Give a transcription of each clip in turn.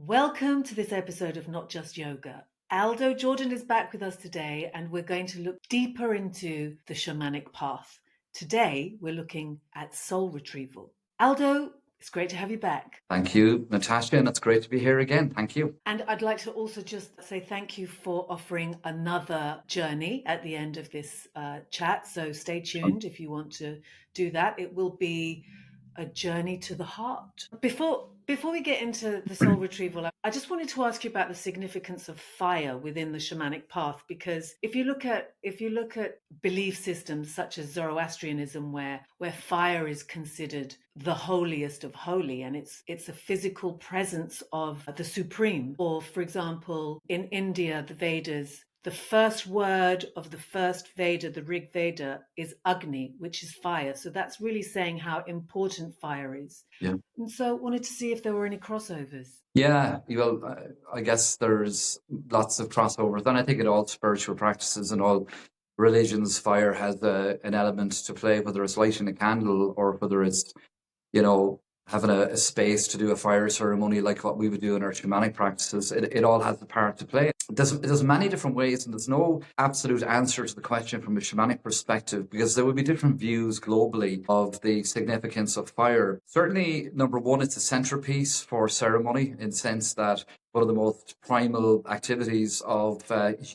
Welcome to this episode of Not Just Yoga. Aldo Jordan is back with us today, and we're going to look deeper into the shamanic path. Today, we're looking at soul retrieval. Aldo, it's great to have you back. Thank you, Natasha, and it's great to be here again. Thank you. And I'd like to also just say thank you for offering another journey at the end of this chat. So stay tuned if you want to do that. It will be a journey to the heart. Before we get into the soul retrieval, I just wanted to ask you about the significance of fire within the shamanic path, because if you look at belief systems such as Zoroastrianism, where fire is considered the holiest of holy, and it's a physical presence of the supreme. Or, for example, in India, the Vedas, the first word of the first Veda, the Rig Veda, is Agni, which is fire. So that's really saying how important fire is. Yeah. And so I wanted to see if there were any crossovers. Yeah, well, I guess there's lots of crossovers, and I think in all spiritual practices and all religions, fire has an element to play, whether it's lighting a candle or whether it's, having a space to do a fire ceremony like what we would do in our shamanic practices. It all has a part to play. There's many different ways, and there's no absolute answer to the question from a shamanic perspective, because there would be different views globally of the significance of fire. Certainly, number one, it's a centerpiece for ceremony, in the sense that one of the most primal activities of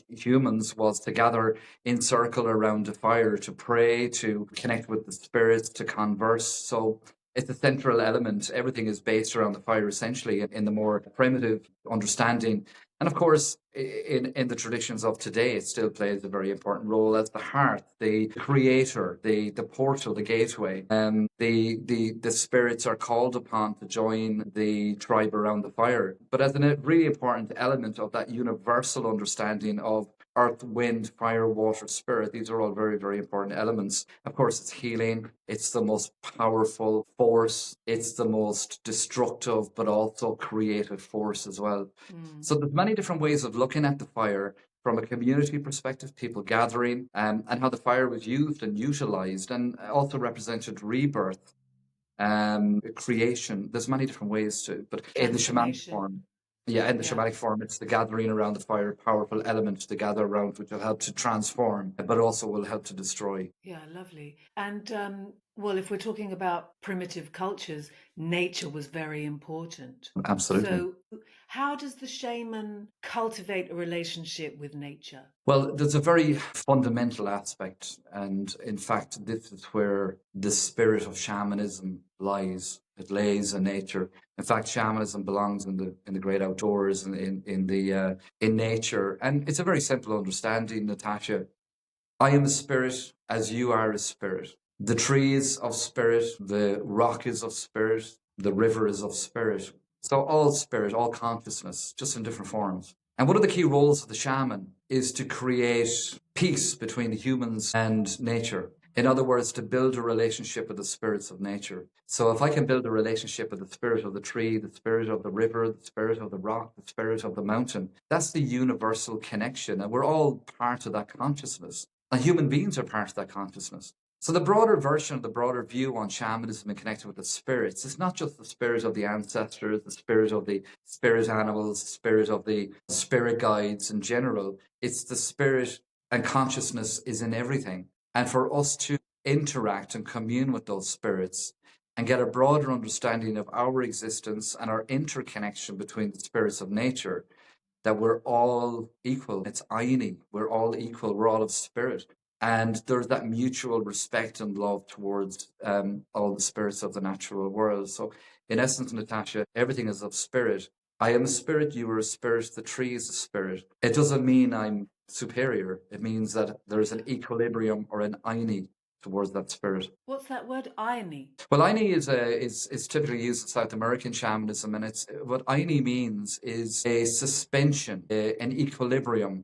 humans was to gather in circle around a fire, to pray, to connect with the spirits, to converse. So it's a central element. Everything is based around the fire, essentially, in the more primitive understanding. And of course, in the traditions of today, it still plays a very important role as the hearth, the creator, the portal, the gateway. The spirits are called upon to join the tribe around the fire. But as a really important element of that universal understanding of earth, wind, fire, water, spirit, these are all very, very important elements. Of course, it's healing. It's the most powerful force. It's the most destructive, but also creative force as well. So there's many different ways of looking at the fire from a community perspective, people gathering, and how the fire was used and utilized, and also represented rebirth, creation. There's many different ways to, but in the shamanic form. Yeah, in the shamanic form, it's the gathering around the fire, powerful elements to gather around, which will help to transform, but also will help to destroy. Yeah, lovely. And well, if we're talking about primitive cultures, nature was very important. Absolutely. So how does the shaman cultivate a relationship with nature? Well, there's a very fundamental aspect, and in fact, this is where the spirit of shamanism lies. It lays in nature. In fact, shamanism belongs in the great outdoors and in nature. And it's a very simple understanding, Natasha. I am a spirit as you are a spirit. The tree is of spirit, the rock is of spirit, the river is of spirit. So all spirit, all consciousness, just in different forms. And one of the key roles of the shaman is to create peace between the humans and nature. In other words, to build a relationship with the spirits of nature. So if I can build a relationship with the spirit of the tree, the spirit of the river, the spirit of the rock, the spirit of the mountain, that's the universal connection. And we're all part of that consciousness. And human beings are part of that consciousness. So the broader version, the broader view on shamanism and connecting with the spirits, it's not just the spirit of the ancestors, the spirit of the spirit animals, the spirit of the spirit guides in general. It's the spirit, and consciousness is in everything. And for us to interact and commune with those spirits and get a broader understanding of our existence and our interconnection between the spirits of nature, that we're all equal. It's enlightening. We're all equal. We're all of spirit. And there's that mutual respect and love towards all the spirits of the natural world. So in essence, Natasha, everything is of spirit. I am a spirit, you are a spirit, the tree is a spirit. It doesn't mean I'm superior. It means that there's an equilibrium or an enlightening towards that spirit. What's that word, irony? Well, enlightening is typically used in South American shamanism, and it's what enlightening means is a suspension, an equilibrium,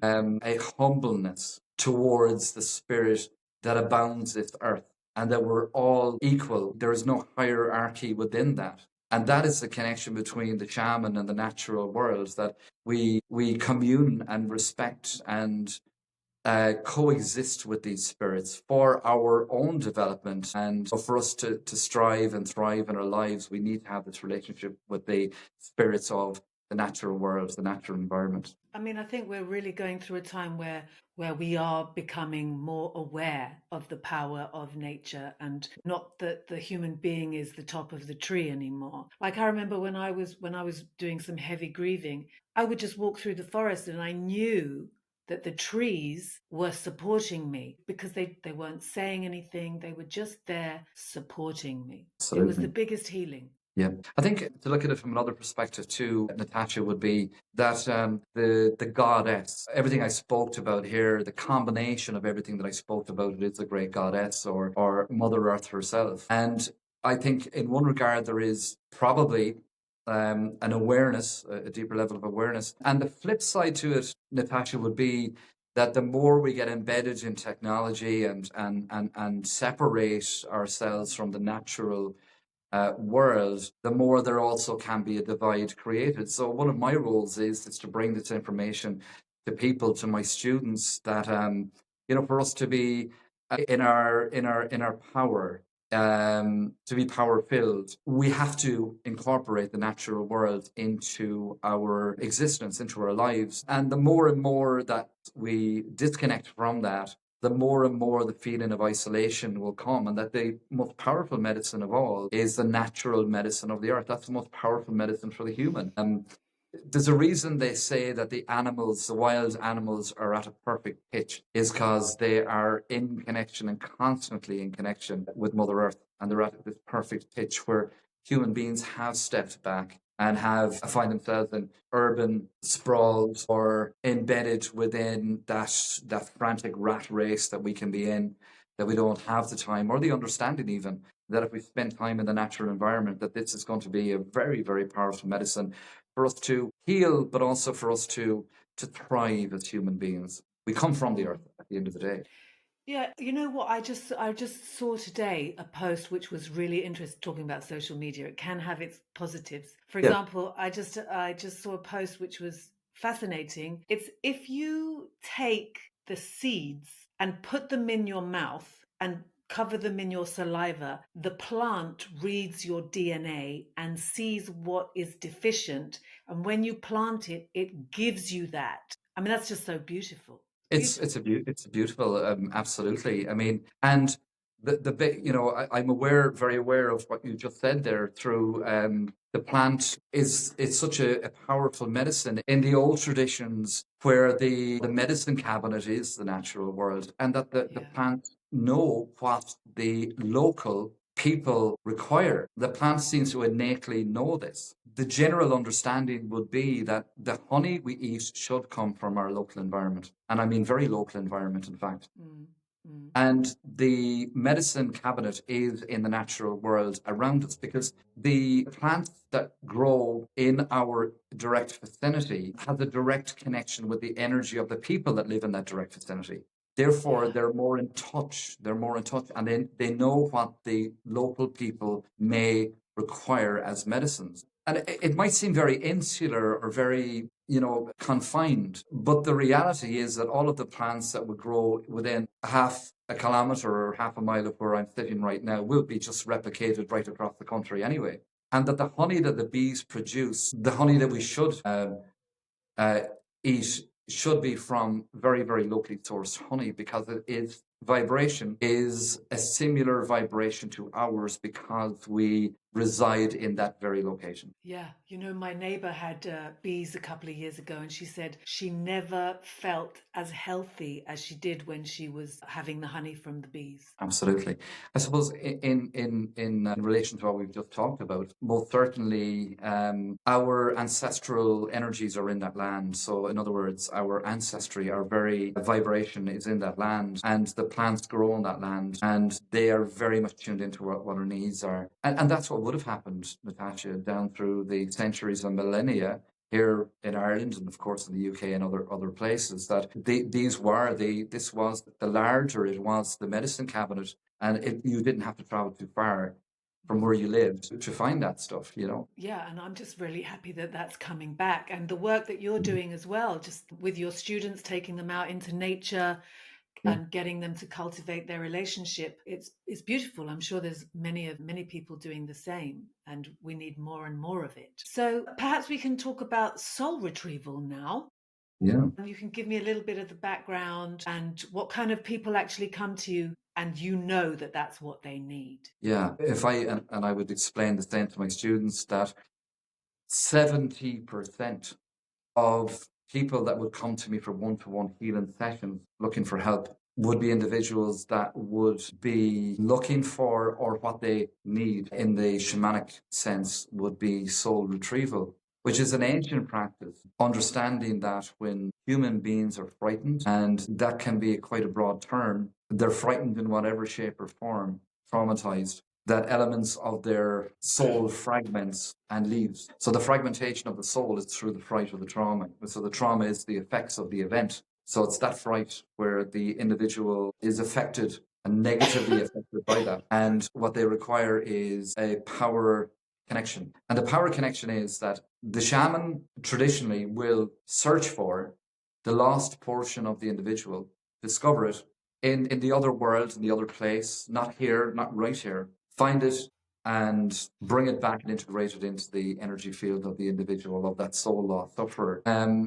a humbleness towards the spirit that abounds this earth, and that we're all equal. There is no hierarchy within that. And that is the connection between the shaman and the natural world, that we commune and respect and coexist with these spirits for our own development. And for us to strive and thrive in our lives, we need to have this relationship with the spirits of the natural world, the natural environment. I mean, I think we're really going through a time where we are becoming more aware of the power of nature, and not that the human being is the top of the tree anymore. Like, I remember when I was doing some heavy grieving, I would just walk through the forest and I knew that the trees were supporting me because they weren't saying anything. They were just there supporting me. It was the Absolutely. biggest healing. Yeah, I think to look at it from another perspective too, Natasha, would be that the goddess, everything I spoke about here, the combination of everything that I spoke about, it is a great goddess or Mother Earth herself. And I think in one regard there is probably an awareness, a deeper level of awareness. And the flip side to it, Natasha, would be that the more we get embedded in technology and separate ourselves from the natural world, the more there also can be a divide created. So one of my roles is to bring this information to people, to my students, that for us to be in our power, to be power filled, we have to incorporate the natural world into our existence, into our lives. And the more and more that we disconnect from that, the more and more the feeling of isolation will come, and that the most powerful medicine of all is the natural medicine of the earth. That's the most powerful medicine for the human. There's a reason they say that the wild animals are at a perfect pitch, is because they are in connection and constantly in connection with Mother Earth. And they're at this perfect pitch where human beings have stepped back and find themselves in urban sprawls or embedded within that frantic rat race that we can be in, that we don't have the time or the understanding even, that if we spend time in the natural environment, that this is going to be a very, very powerful medicine for us to heal, but also for us to thrive as human beings. We come from the earth at the end of the day. Yeah, you know what? I just saw today a post which was really interesting, talking about social media. It can have its positives. For Yeah. example, I just saw a post which was fascinating. It's if you take the seeds and put them in your mouth and cover them in your saliva, the plant reads your DNA and sees what is deficient. And when you plant it, it gives you that. I mean, that's just so beautiful. It's Beautiful. it's a beautiful, absolutely. I mean, and the big, I'm very aware of what you just said there. Through the plant is such a powerful medicine in the old traditions, where the medicine cabinet is the natural world, and that the Yeah. plant know what the local people require. The plant seems to innately know this. The general understanding would be that the honey we eat should come from our local environment. And I mean very local environment, in fact. Mm, mm. And the medicine cabinet is in the natural world around us, because the plants that grow in our direct vicinity have a direct connection with the energy of the people that live in that direct vicinity. Therefore, Yeah. they're more in touch. They're more in touch, and they know what the local people may require as medicines. And it might seem very insular or very, confined, but the reality is that all of the plants that would grow within half a kilometer or half a mile of where I'm sitting right now will be just replicated right across the country anyway. And that the honey that the bees produce, the honey that we should uh, eat, should be from very, very locally sourced honey, because its vibration is a similar vibration to ours, because we reside in that very location. Yeah, you know, my neighbor had bees a couple of years ago, and she said she never felt as healthy as she did when she was having the honey from the bees. Absolutely. I suppose in relation to what we've just talked about, most certainly our ancestral energies are in that land. So in other words, our ancestry, our very vibration is in that land, and the plants grow on that land, and they are very much tuned into what our needs are. And that's what would have happened, Natasha, down through the centuries and millennia here in Ireland, and of course in the UK and other places, that this was the larger it was the medicine cabinet, and you didn't have to travel too far from where you lived to find that stuff, you know. Yeah, and I'm just really happy that that's coming back. And the work that you're doing as well, just with your students, taking them out into nature Yeah. and getting them to cultivate their relationship, it's beautiful. I'm sure there's many people doing the same, and we need more and more of it. So perhaps we can talk about soul retrieval now. Yeah. You can give me a little bit of the background and what kind of people actually come to you and you know that that's what they need. Yeah. If I, and I would explain the same to my students, that 70% of people that would come to me for one-to-one healing sessions looking for help would be individuals that would be looking for, or what they need in the shamanic sense would be soul retrieval, which is an ancient practice, understanding that when human beings are frightened, and that can be quite a broad term, they're frightened in whatever shape or form, traumatized, that elements of their soul fragments and leaves. So the fragmentation of the soul is through the fright of the trauma. So the trauma is the effects of the event. So it's that fright where the individual is affected and negatively affected by that. And what they require is a power connection. And the power connection is that the shaman traditionally will search for the lost portion of the individual, discover it in the other world, in the other place, not here, not right here, find it and bring it back and integrate it into the energy field of the individual, of that soul lost sufferer.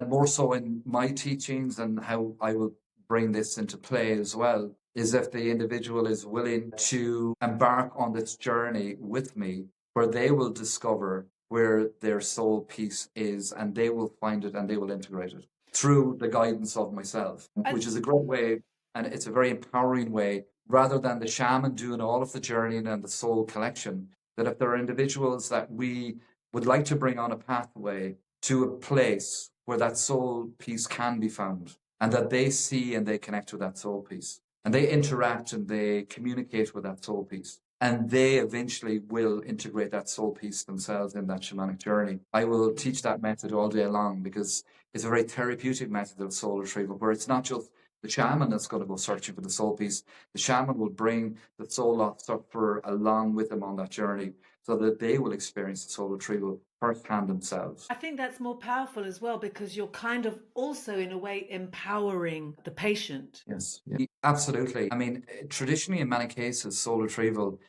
More so in my teachings, and how I will bring this into play as well, is if the individual is willing to embark on this journey with me, where they will discover where their soul piece is, and they will find it and they will integrate it through the guidance of myself, which is a great way, and it's a very empowering way, rather than the shaman doing all of the journeying and the soul collection. That if there are individuals that we would like to bring on a pathway to a place where that soul piece can be found, and that they see and they connect with that soul piece, and they interact and they communicate with that soul piece, and they eventually will integrate that soul piece themselves in that shamanic journey. I will teach that method all day long, because it's a very therapeutic method of soul retrieval, where it's not just the shaman that's going to go searching for the soul piece. The shaman will bring the soul lost sufferer along with them on that journey, so that they will experience the soul retrieval firsthand themselves. I think that's more powerful as well, because you're kind of also in a way empowering the patient. Yes, yeah, absolutely. I mean, traditionally in many cases, soul retrieval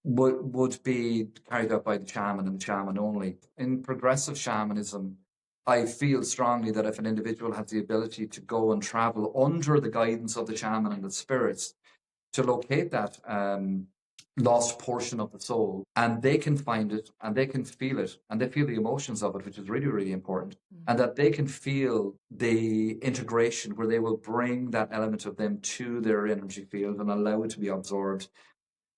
would be carried out by the shaman and the shaman only. In progressive shamanism, I feel strongly that if an individual has the ability to go and travel under the guidance of the shaman and the spirits to locate that lost portion of the soul, and they can find it and they can feel it and they feel the emotions of it, which is really, really important, and that they can feel the integration where they will bring that element of them to their energy field and allow it to be absorbed,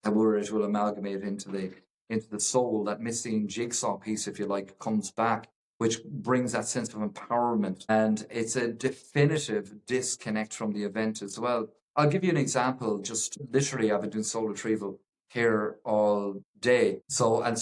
and where it will amalgamate into the soul. That missing jigsaw piece, if you like, comes back, which brings that sense of empowerment. And it's a definitive disconnect from the event as well. I'll give you an example. Just literally, I've been doing soul retrieval here all day. So, and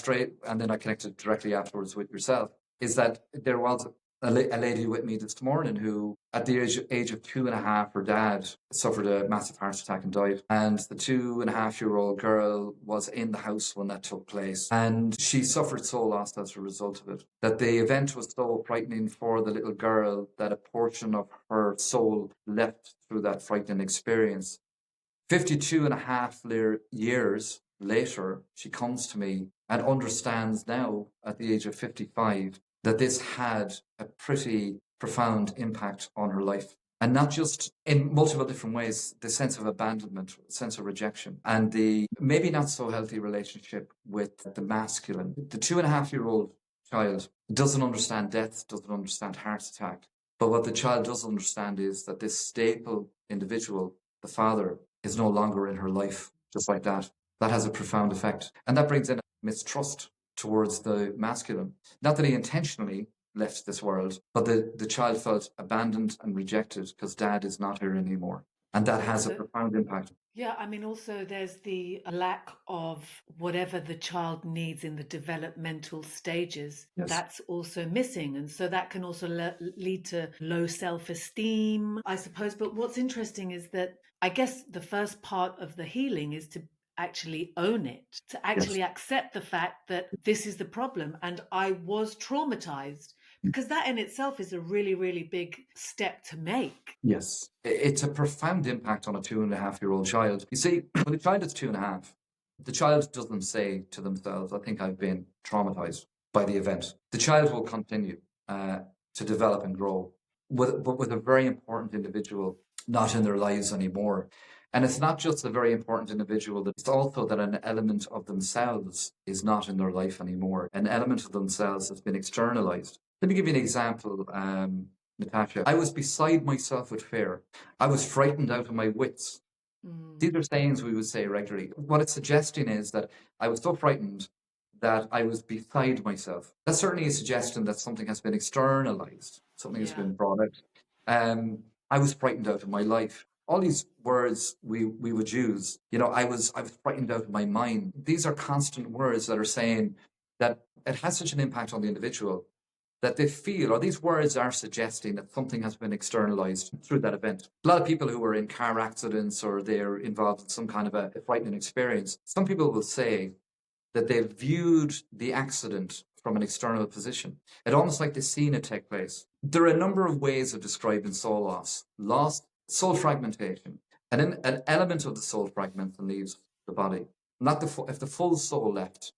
then I connected directly afterwards with yourself, is that there was a lady with me this morning who, at the age of 2.5, her dad suffered a massive heart attack and died. And the 2.5-year-old girl was in the house when that took place. And she suffered soul loss as a result of it. That the event was so frightening for the little girl that a portion of her soul left through that frightening experience. 52.5 years later, she comes to me and understands now, at the age of 55, that this had a pretty profound impact on her life. And not just in multiple different ways, the sense of abandonment, sense of rejection, and the maybe not so healthy relationship with the masculine. The 2.5-year-old child doesn't understand death, doesn't understand heart attack. But what the child does understand is that this staple individual, the father, is no longer in her life, just like that. That has a profound effect. And that brings in a mistrust towards the masculine. Not that he intentionally left this world, but the child felt abandoned and rejected because dad is not here anymore. And that has a profound impact. Yeah, I mean, also there's the lack of whatever the child needs in the developmental stages. Yes. That's also missing. And so that can also lead to low self-esteem, I suppose. But what's interesting is that I guess the first part of the healing is to actually own it, to Yes. actually accept the fact that this is the problem and I was traumatized, because that in itself is a really, really big step to make. Yes. It's a profound impact on a 2.5-year-old child. You see, when a child is 2.5, the child doesn't say to themselves, I think I've been traumatized by the event. The child will continue to develop and grow, but with a very important individual not in their lives anymore. And it's not just a very important individual, it's also that an element of themselves is not in their life anymore. An element of themselves has been externalized. Let me give you an example, Natasha. I was beside myself with fear. I was frightened out of my wits. These are sayings we would say regularly. What it's suggesting is that I was so frightened that I was beside myself. That's certainly a suggestion that something has been externalized, something has Yeah. been brought out. I was frightened out of my life. All these words we would use, I was frightened out of my mind. These are constant words that are saying that it has such an impact on the individual that they feel, or these words are suggesting that something has been externalized through that event. A lot of people who are in car accidents or they're involved in some kind of a frightening experience, some people will say that they've viewed the accident from an external position. It's almost like they've seen it take place. There are a number of ways of describing soul loss, soul fragmentation. And an element of the soul fragments and leaves the body. Not if the full soul left,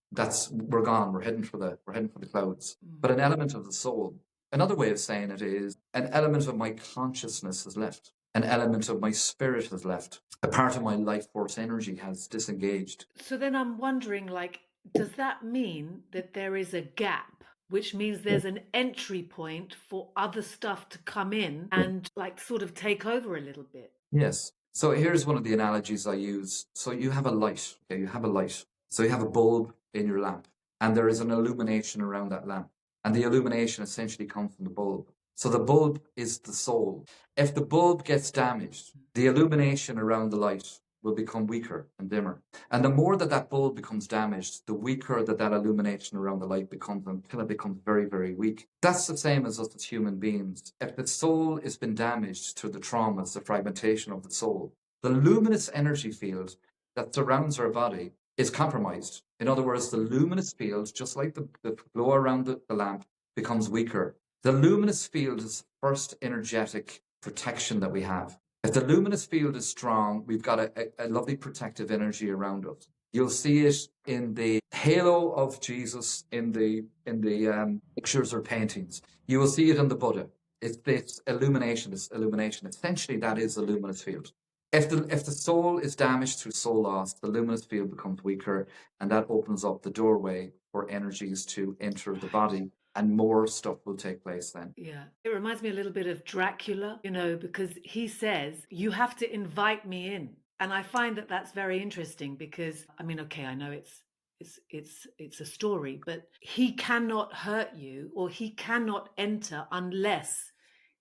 we're gone. We're heading for the clouds. But an element of the soul. Another way of saying it is an element of my consciousness has left. An element of my spirit has left. A part of my life force energy has disengaged. So then I'm wondering, like, does that mean that there is a gap, which means there's an entry point for other stuff to come in and like sort of take over a little bit? Yes. So here's one of the analogies I use. So you have a light. Okay, you have a light. So you have a bulb in your lamp, and there is an illumination around that lamp. And the illumination essentially comes from the bulb. So the bulb is the soul. If the bulb gets damaged, the illumination around the light will become weaker and dimmer. And the more that bulb becomes damaged, the weaker that illumination around the light becomes until it becomes very, very weak. That's the same as us as human beings. If the soul has been damaged through the traumas, the fragmentation of the soul, the luminous energy field that surrounds our body is compromised. In other words, the luminous field, just like the glow around the lamp, becomes weaker. The luminous field is the first energetic protection that we have. If the luminous field is strong, we've got a lovely protective energy around us. You'll see it in the halo of Jesus in the pictures or paintings. You will see it in the Buddha. It's this illumination. Essentially, that is the luminous field. If the soul is damaged through soul loss, the luminous field becomes weaker, and that opens up the doorway for energies to enter the body, and more stuff will take place then. Yeah. It reminds me a little bit of Dracula, because he says, you have to invite me in. And I find that that's very interesting because, I mean, okay, I know it's a story, but he cannot hurt you or he cannot enter unless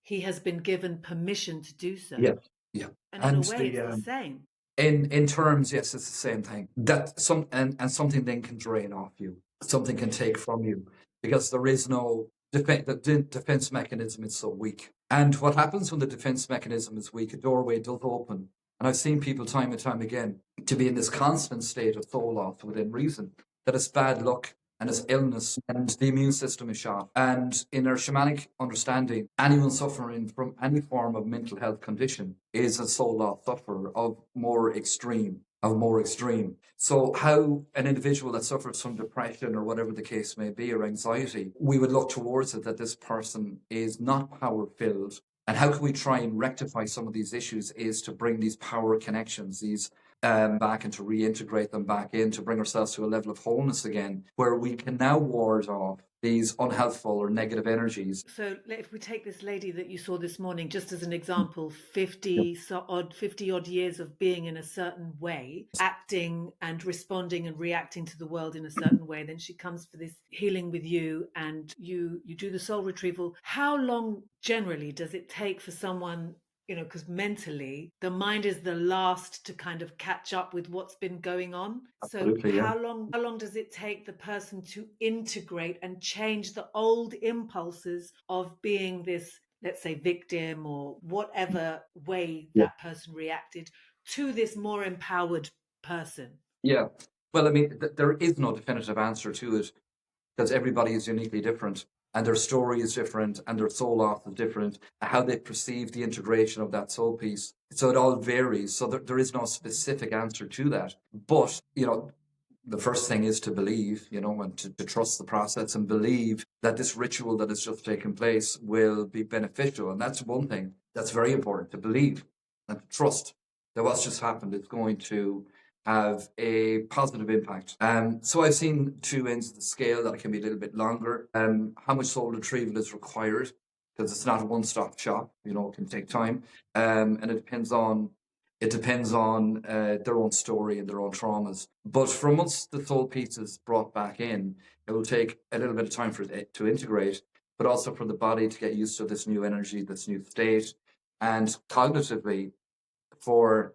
he has been given permission to do so. Yeah, yeah. And in a And way, it's the same. in terms, yes, it's the same thing. That something then can drain off you. Something can take from you because there is no defense. The defense mechanism is so weak. And what happens when the defense mechanism is weak? A doorway does open. And I've seen people time and time again to be in this constant state of soul loss within reason, that it's bad luck and it's illness and the immune system is shot. And in our shamanic understanding, anyone suffering from any form of mental health condition is a soul loss sufferer of more extreme. So how an individual that suffers from depression or whatever the case may be, or anxiety, we would look towards it that this person is not power filled. And how can we try and rectify some of these issues is to bring these power connections, these back, and to reintegrate them back in, to bring ourselves to a level of wholeness again, where we can now ward off these unhelpful or negative energies. So if we take this lady that you saw this morning, just as an example, 50 odd years of being in a certain way, acting and responding and reacting to the world in a certain way, then she comes for this healing with you and you do the soul retrieval. How long generally does it take for someone, because mentally the mind is the last to kind of catch up with what's been going on? So Absolutely, yeah. how long does it take the person to integrate and change the old impulses of being this, let's say, victim or whatever way Yeah. that person reacted, to this more empowered person? Yeah. Well, I mean, there is no definitive answer to it because everybody is uniquely different and their story is different and their soul loss is different, how they perceive the integration of that soul piece. So it all varies. So there is no specific answer to that. But, the first thing is to believe, and to trust the process and believe that this ritual that has just taken place will be beneficial. And that's one thing that's very important, to believe and to trust that what's just happened is going to have a positive impact. So I've seen two ends of the scale that it can be a little bit longer. How much soul retrieval is required, because it's not a one-stop shop. It can take time, and it depends on their own story and their own traumas. But from once the soul piece is brought back in, it will take a little bit of time for it to integrate, but also for the body to get used to this new energy, this new state, and cognitively for,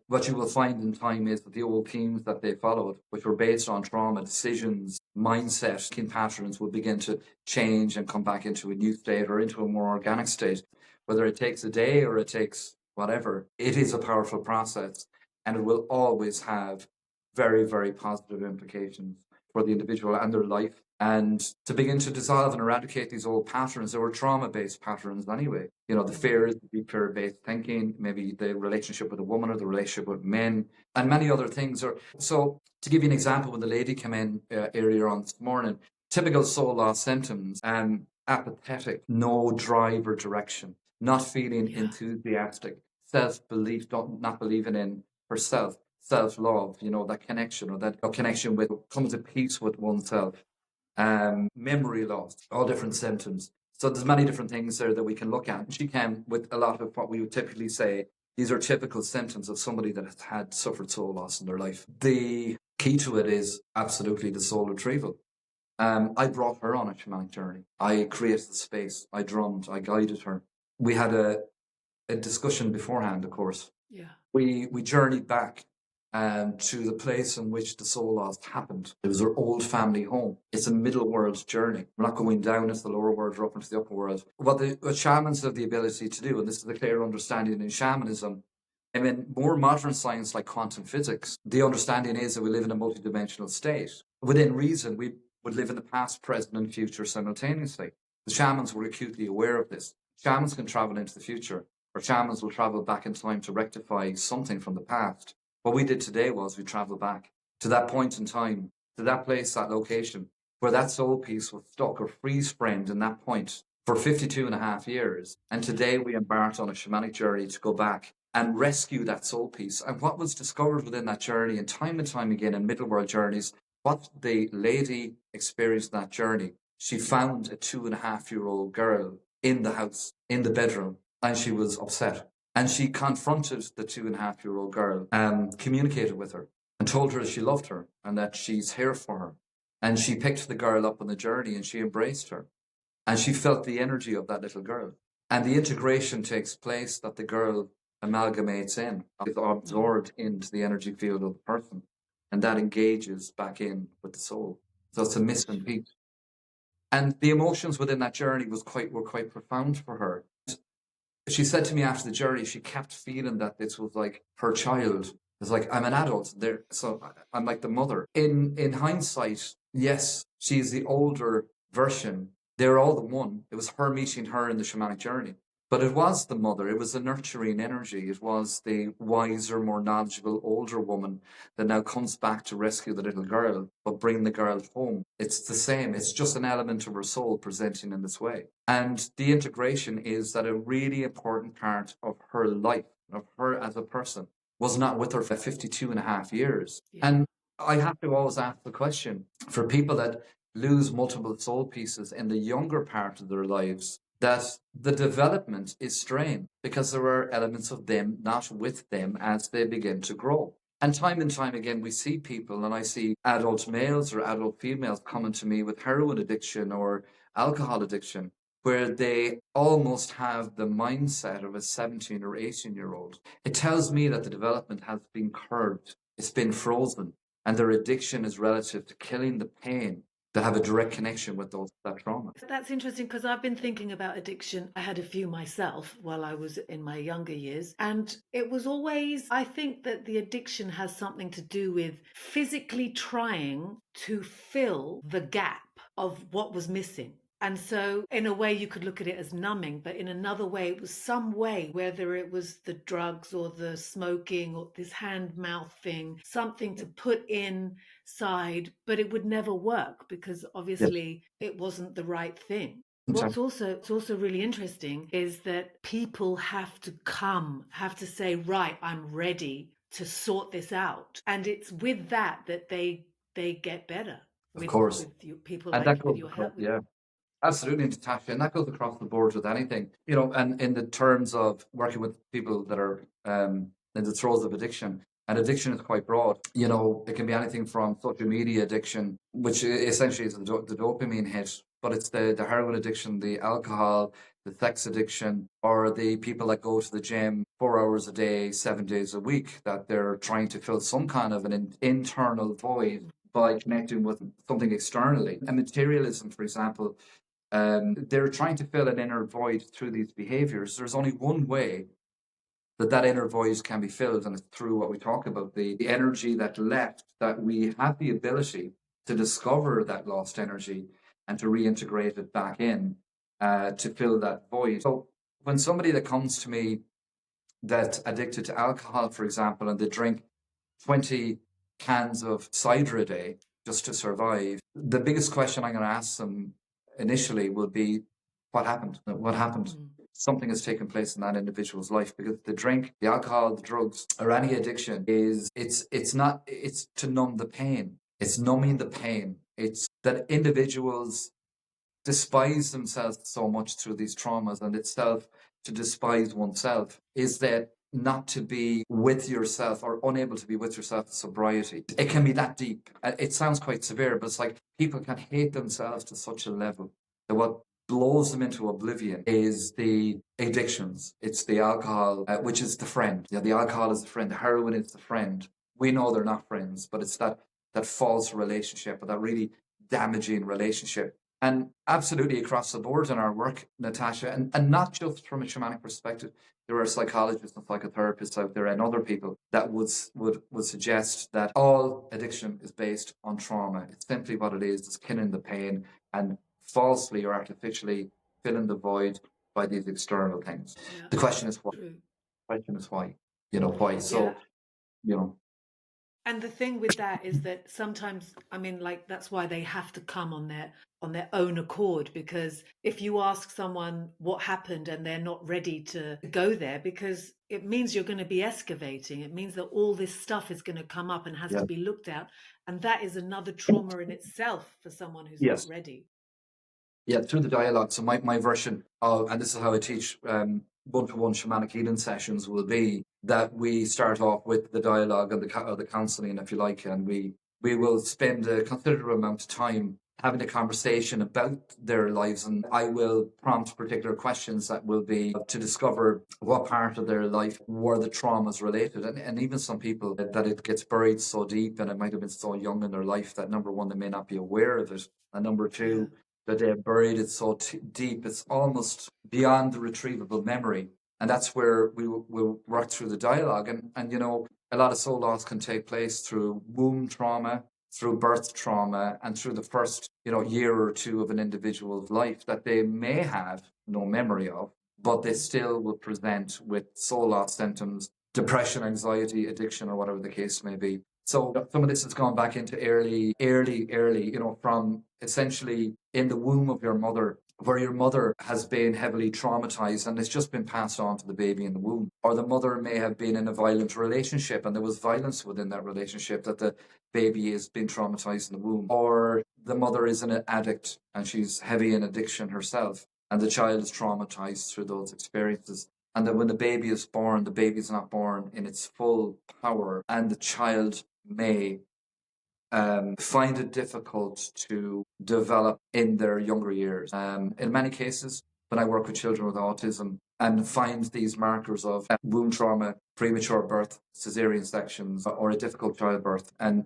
what you will find in time is that the old themes that they followed, which were based on trauma, decisions, mindset, thinking patterns will begin to change and come back into a new state or into a more organic state. Whether it takes a day or it takes whatever, it is a powerful process and it will always have very, very positive implications for the individual and their life. And to begin to dissolve and eradicate these old patterns, there were trauma-based patterns anyway. The fears, the fear-based thinking, maybe the relationship with a woman or the relationship with men, and many other things. So to give you an example, when the lady came in earlier on this morning, typical soul loss symptoms, apathetic, no drive or direction, not feeling enthusiastic, self-belief, not believing in herself, self-love, that connection or that connection with comes at peace with oneself. Memory loss, all different symptoms. So there's many different things there that we can look at. She came with a lot of what we would typically say, these are typical symptoms of somebody that has suffered soul loss in their life. The key to it is absolutely the soul retrieval. I brought her on a shamanic journey. I created the space. I drummed. I guided her. We had a discussion beforehand, of course. Yeah. We journeyed back to the place in which the soul loss happened. It was her old family home. It's a middle world journey. We're not going down into the lower world or up into the upper world. What shamans have the ability to do, and this is a clear understanding in shamanism, more modern science like quantum physics, the understanding is that we live in a multidimensional state. Within reason, we would live in the past, present, and future simultaneously. The shamans were acutely aware of this. Shamans can travel into the future, or shamans will travel back in time to rectify something from the past. What we did today was we traveled back to that point in time, to that place, that location, where that soul piece was stuck or freeze-framed in that point for 52 and a half years. And today we embarked on a shamanic journey to go back and rescue that soul piece. And what was discovered within that journey, and time again in middle world journeys, what the lady experienced in that journey, she found a 2.5-year-old girl in the house, in the bedroom, and she was upset. And she confronted the 2.5-year-old girl and communicated with her and told her that she loved her and that she's here for her. And she picked the girl up on the journey and she embraced her. And she felt the energy of that little girl. And the integration takes place that the girl amalgamates in, is absorbed into the energy field of the person. And that engages back in with the soul. So it's a missing piece. And the emotions within that journey were quite profound for her. She said to me after the journey, she kept feeling that this was like her child. It's like, I'm an adult there, so I'm like the mother. In hindsight, yes, she's the older version. They're all the one. It was her meeting her in the shamanic journey. But it was the mother. It was the nurturing energy. It was the wiser, more knowledgeable, older woman that now comes back to rescue the little girl, but bring the girl home. It's the same. It's just an element of her soul presenting in this way. And the integration is that a really important part of her life, of her as a person, was not with her for 52 and a half years. Yeah. And I have to always ask the question, for people that lose multiple soul pieces in the younger part of their lives, that the development is strained because there are elements of them not with them as they begin to grow. And time again, we see people, and I see adult males or adult females coming to me with heroin addiction or alcohol addiction, where they almost have the mindset of a 17 or 18-year-old. It tells me that the development has been curbed. It's been frozen. And their addiction is relative to killing the pain that have a direct connection with that trauma. That's interesting, because I've been thinking about addiction. I had a few myself while I was in my younger years. And it was always, I think that the addiction has something to do with physically trying to fill the gap of what was missing. And so, in a way, you could look at it as numbing, but in another way, it was some way, whether it was the drugs or the smoking or this hand mouth thing, something to put inside, but it would never work because Yeah, obviously it wasn't the right thing. exactly. It's also really interesting is that people have to say, right, I'm ready to sort this out. And it's with that they get better Of with course. people And like that with goes your across, help. yeah. Absolutely, Natasha, and that goes across the board with anything, and in the terms of working with people that are in the throes of addiction, and addiction is quite broad. It can be anything from social media addiction, which essentially is the dopamine hit, but it's the heroin addiction, the alcohol, the sex addiction, or the people that go to the gym 4 hours a day, 7 days a week, that they're trying to fill some kind of an internal void by connecting with something externally. And materialism, for example, they're trying to fill an inner void through these behaviors. There's only one way that inner void can be filled, and it's through what we talk about, the energy that left, that we have the ability to discover that lost energy and to reintegrate it back in to fill that void. So when somebody that comes to me that's addicted to alcohol, for example, and they drink 20 cans of cider a day just to survive, the biggest question I'm going to ask them initially will be, what happened? What happened? Mm. Something has taken place in that individual's life, because the drink, the alcohol, the drugs, or any addiction it's to numb the pain. It's numbing the pain. It's that individuals despise themselves so much through these traumas, and itself to despise oneself is that not to be with yourself or unable to be with yourself in sobriety. It can be that deep. It sounds quite severe, but it's like people can hate themselves to such a level that what blows them into oblivion is the addictions. It's the alcohol, which is the friend. Yeah, the alcohol is the friend. The heroin is the friend. We know they're not friends, but it's that false relationship, or that really damaging relationship. And absolutely across the board in our work, Natasha, and not just from a shamanic perspective, there are psychologists and psychotherapists out there and other people that would suggest that all addiction is based on trauma. It's simply what it is. It's killing the pain and falsely or artificially filling the void by these external things. Yeah, The question is why. true. The question is why. Why. Yeah. So, you know, And the thing with that is that sometimes, I mean, like that's why they have to come on their own accord, because if you ask someone what happened and they're not ready to go there, because it means you're going to be excavating. It means that all this stuff is going to come up and has yeah. to be looked at, and that is another trauma in itself for someone who's not Yes. ready. Yeah, through the dialogue. So my version of, and this is how I teach one-to-one shamanic healing sessions, will be that we start off with the dialogue and the counselling, if you like, and we will spend a considerable amount of time having a conversation about their lives, and I will prompt particular questions that will be to discover what part of their life were the traumas related, and even some people that it gets buried so deep, and it might have been so young in their life that, number one, they may not be aware of it, and number two, that they have buried it so deep it's almost beyond the retrievable memory. And that's where we'll work through the dialogue. And a lot of soul loss can take place through womb trauma, through birth trauma, and through the first year or two of an individual's life that they may have no memory of, but they still will present with soul loss symptoms, depression, anxiety, addiction, or whatever the case may be. So some of this has gone back into early, from essentially in the womb of your mother, where your mother has been heavily traumatized and it's just been passed on to the baby in the womb. Or the mother may have been in a violent relationship and there was violence within that relationship that the baby has been traumatized in the womb. Or the mother is an addict and she's heavy in addiction herself and the child is traumatized through those experiences. And that when the baby is born, the baby is not born in its full power, and the child may find it difficult to develop in their younger years. In many cases, when I work with children with autism and find these markers of womb trauma, premature birth, cesarean sections, or a difficult childbirth, and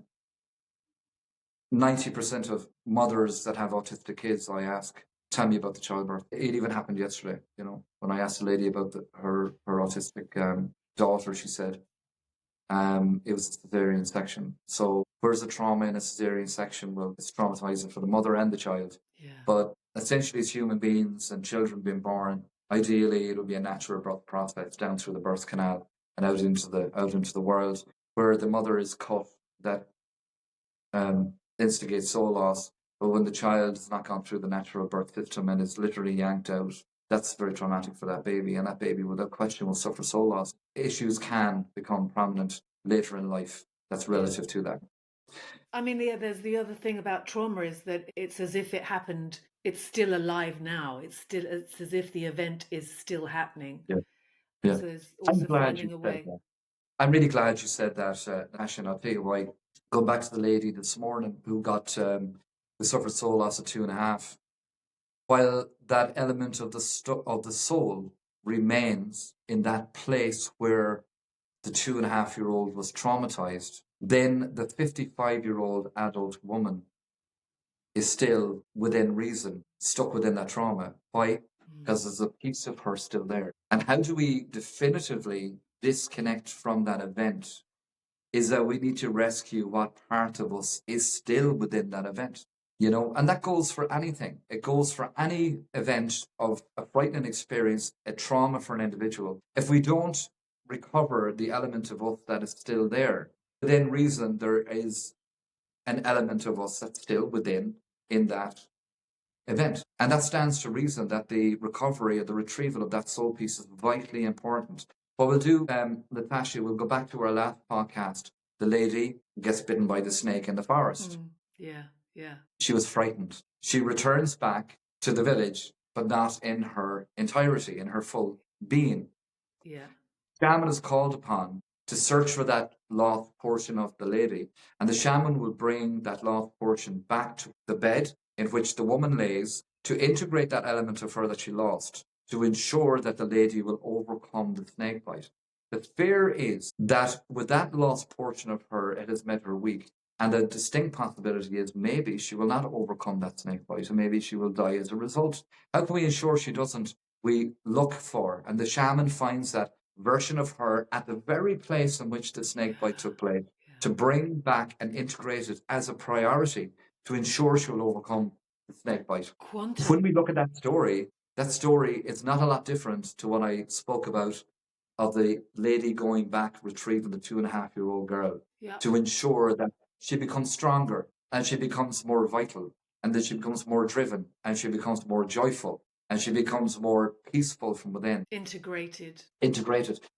90% of mothers that have autistic kids, I ask, tell me about the childbirth. It even happened yesterday, when I asked a lady about her autistic daughter, she said it was a cesarean section. So where's the trauma in a cesarean section? Well, it's traumatizing for the mother and the child. Yeah. But essentially, as human beings and children being born, ideally, it'll be a natural birth process down through the birth canal and out into the world, where the mother is cut. That instigates soul loss. But when the child has not gone through the natural birth system and is literally yanked out, that's very traumatic for that baby. And that baby, without question, will suffer soul loss. Issues can become prominent later in life. That's relative to that. I mean, there's the other thing about trauma is that it's as if it happened. It's still alive now. It's as if the event is still happening. Yeah. And Yeah. so it's I'm also glad you finding a said way. that. I'm really glad you said that, Natasha, and I'll tell you why. Going back to the lady this morning who who suffered soul loss at 2.5. While that element of the soul remains in that place where the 2.5-year-old was traumatized, then the 55-year-old adult woman is still within reason, stuck within that trauma. Why? Because there's a piece of her still there. And how do we definitively disconnect from that event? Is that we need to rescue what part of us is still within that event. And that goes for anything. It goes for any event of a frightening experience, a trauma for an individual. If we don't recover the element of us that is still there, within reason, there is an element of us that's still within in that event. And that stands to reason that the recovery or the retrieval of that soul piece is vitally important. What we'll do, Natasha, we'll go back to our last podcast. The lady gets bitten by the snake in the forest. Yeah, yeah. She was frightened. She returns back to the village, but not in her entirety, in her full being. Yeah. Shaman is called upon to search for that lost portion of the lady, and the shaman will bring that lost portion back to the bed in which the woman lays to integrate that element of her that she lost, to ensure that the lady will overcome the snake bite. The fear is that with that lost portion of her, it has made her weak. And the distinct possibility is maybe she will not overcome that snake bite, and maybe she will die as a result. How can we ensure she doesn't? We look for, and the shaman finds that version of her at the very place in which the snake bite took place, to bring back and integrate it as a priority to ensure she will overcome the snake bite. When we look at that story is not a lot different to what I spoke about of the lady going back, retrieving the 2.5-year-old girl, to ensure that she becomes stronger and she becomes more vital and that she becomes more driven and she becomes more joyful and she becomes more peaceful from within. Integrated.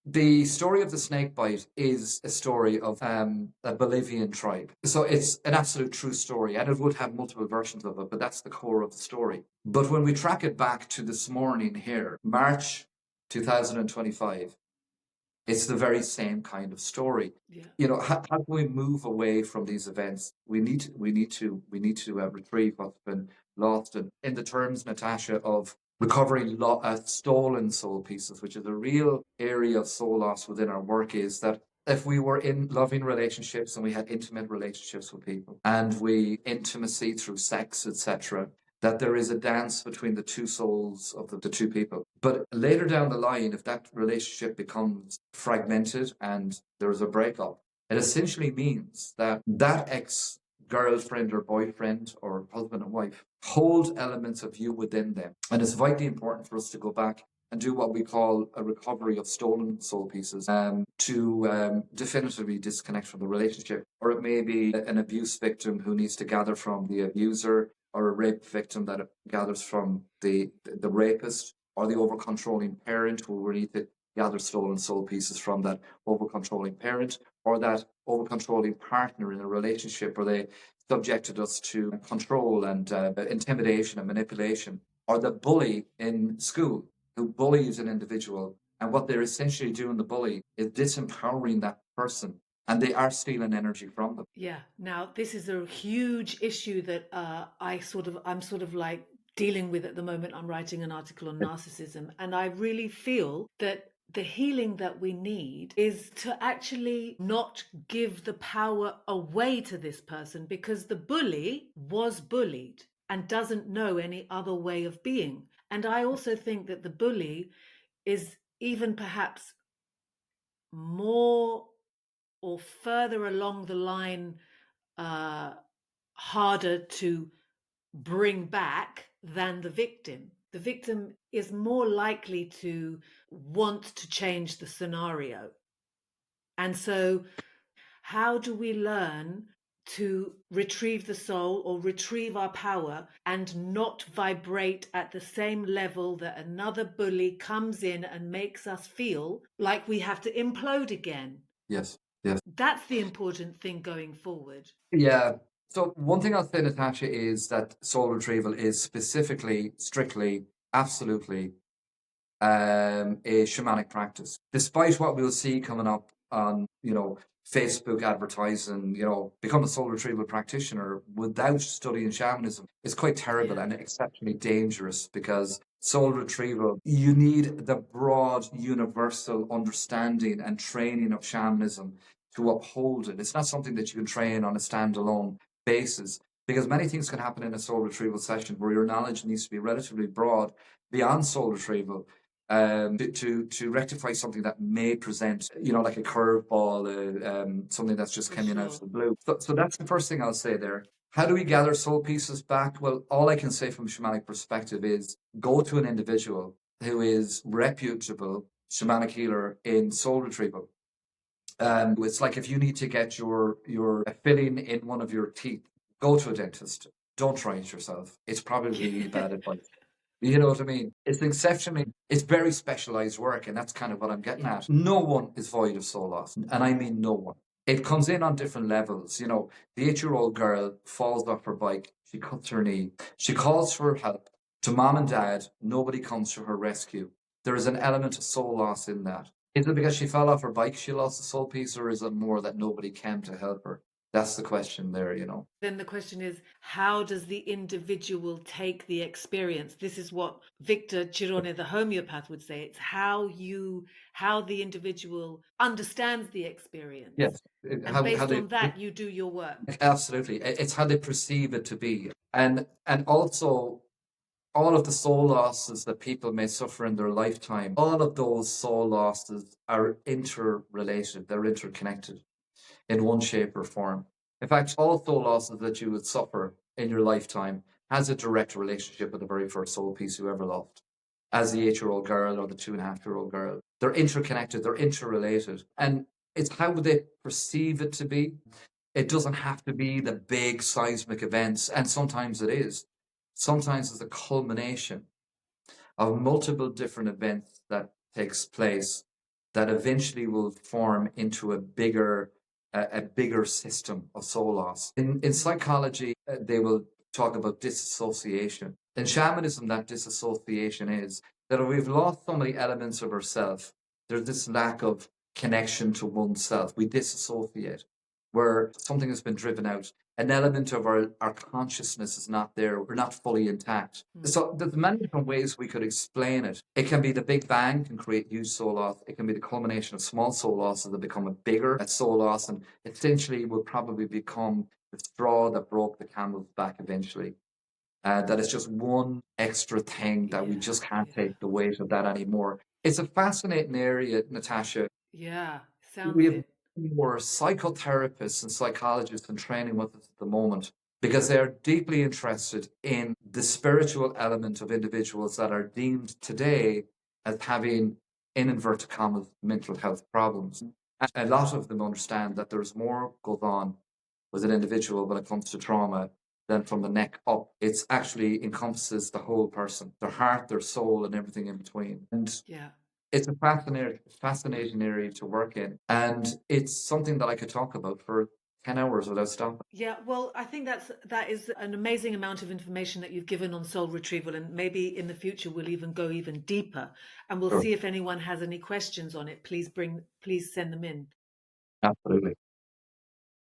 The story of the snake bite is a story of a Bolivian tribe. So it's an absolute true story, and it would have multiple versions of it, but that's the core of the story. But when we track it back to this morning here, March 2025, it's the very same kind of story. Yeah. How do we move away from these events? We need to retrieve what's been lost. And in the terms, Natasha, of recovering stolen soul pieces, which is a real area of soul loss within our work, is that if we were in loving relationships and we had intimate relationships with people and we intimacy through sex, etc., that there is a dance between the two souls of the two people. But later down the line, if that relationship becomes fragmented and there is a breakup, it essentially means that that ex-girlfriend or boyfriend or husband and wife hold elements of you within them. And it's vitally important for us to go back and do what we call a recovery of stolen soul pieces to definitively disconnect from the relationship. Or it may be an abuse victim who needs to gather from the abuser, or a rape victim that gathers from the rapist, or the over-controlling parent who will need to gather stolen soul pieces from that over-controlling parent, or that over-controlling partner in a relationship where they subjected us to control and intimidation and manipulation, or the bully in school who bullies an individual. And what they're essentially doing, the bully, is disempowering that person. And they are stealing energy from them. Yeah. Now, this is a huge issue that I'm sort of like dealing with at the moment. I'm writing an article on narcissism, and I really feel that the healing that we need is to actually not give the power away to this person, because the bully was bullied and doesn't know any other way of being. And I also think that the bully is even perhaps more or further along the line, uh, harder to bring back than the victim. The victim is more likely to want to change the scenario. And so, how do we learn to retrieve the soul or retrieve our power and not vibrate at the same level that another bully comes in and makes us feel like we have to implode again? Yes, yes. That's the important thing going forward. Yeah. So one thing I'll say, Natasha, is that soul retrieval is specifically, strictly, absolutely a shamanic practice. Despite what we'll see coming up on, Facebook advertising, become a soul retrieval practitioner without studying shamanism, it's quite terrible Yeah. and exceptionally dangerous, because soul retrieval, you need the broad, universal understanding and training of shamanism to uphold it. It's not something that you can train on a standalone basis, because many things can happen in a soul retrieval session where your knowledge needs to be relatively broad beyond soul retrieval, to rectify something that may present, like a curveball, something that's just For coming out of sure. the blue. So that's the first thing I'll say there. How do we gather soul pieces back? Well, all I can say from a shamanic perspective is go to an individual who is reputable shamanic healer in soul retrieval. It's like if you need to get your filling in one of your teeth, go to a dentist. Don't try it yourself. It's probably bad advice. You know what I mean? It's very specialized work, and that's kind of what I'm getting Yeah. at. No one is void of soul loss, and I mean no one. It comes in on different levels. The 8-year-old girl falls off her bike, she cuts her knee, she calls for help to mom and dad, nobody comes to her rescue. There is an element of soul loss in that. Is it because she fell off her bike she lost a soul piece, or is it more that nobody came to help her? That's the question there. Then the question is, how does the individual take the experience? This is what Victor Chirone, the homeopath, would say. It's how the individual understands the experience. Yes. And How based they on that, you do your work. Absolutely. It's how they perceive it to be. And also all of the soul losses that people may suffer in their lifetime, all of those soul losses are interrelated, they're interconnected in one shape or form. In fact, all soul losses that you would suffer in your lifetime has a direct relationship with the very first soul piece you ever loved. As the 8-year-old girl or the 2.5-year-old girl, they're interconnected, they're interrelated. And it's how they perceive it to be. It doesn't have to be the big seismic events, and sometimes it is. Sometimes it's a culmination of multiple different events that takes place that eventually will form into a bigger system of soul loss. In psychology, they will talk about disassociation. In shamanism, that disassociation is that if we've lost so many elements of ourself, there's this lack of connection to oneself. We disassociate, where something has been driven out. An element of our consciousness is not there. We're not fully intact. So there's many different ways we could explain it. It can be the Big Bang can create huge soul loss. It can be the culmination of small soul losses that become a bigger soul loss, and essentially will probably become the straw that broke the camel's back eventually. That it's just one extra thing that we just can't take the weight of that anymore. It's a fascinating area, Natasha. Yeah, We sounds have it. more psychotherapists and psychologists in training with us at the moment, because they are deeply interested in the spiritual element of individuals that are deemed today as having, in inverted commas, mental health problems. And a lot of them understand that there's more goes on with an individual when it comes to trauma than from the neck up. It's actually encompasses the whole person, their heart, their soul, and everything in between. And Yeah. it's a fascinating area to work in. And it's something that I could talk about for 10 hours without stopping. Yeah, well, I think that is an amazing amount of information that you've given on soul retrieval, and maybe in the future we'll even go even deeper, and we'll Sure. see if anyone has any questions on it. Please send them in. Absolutely.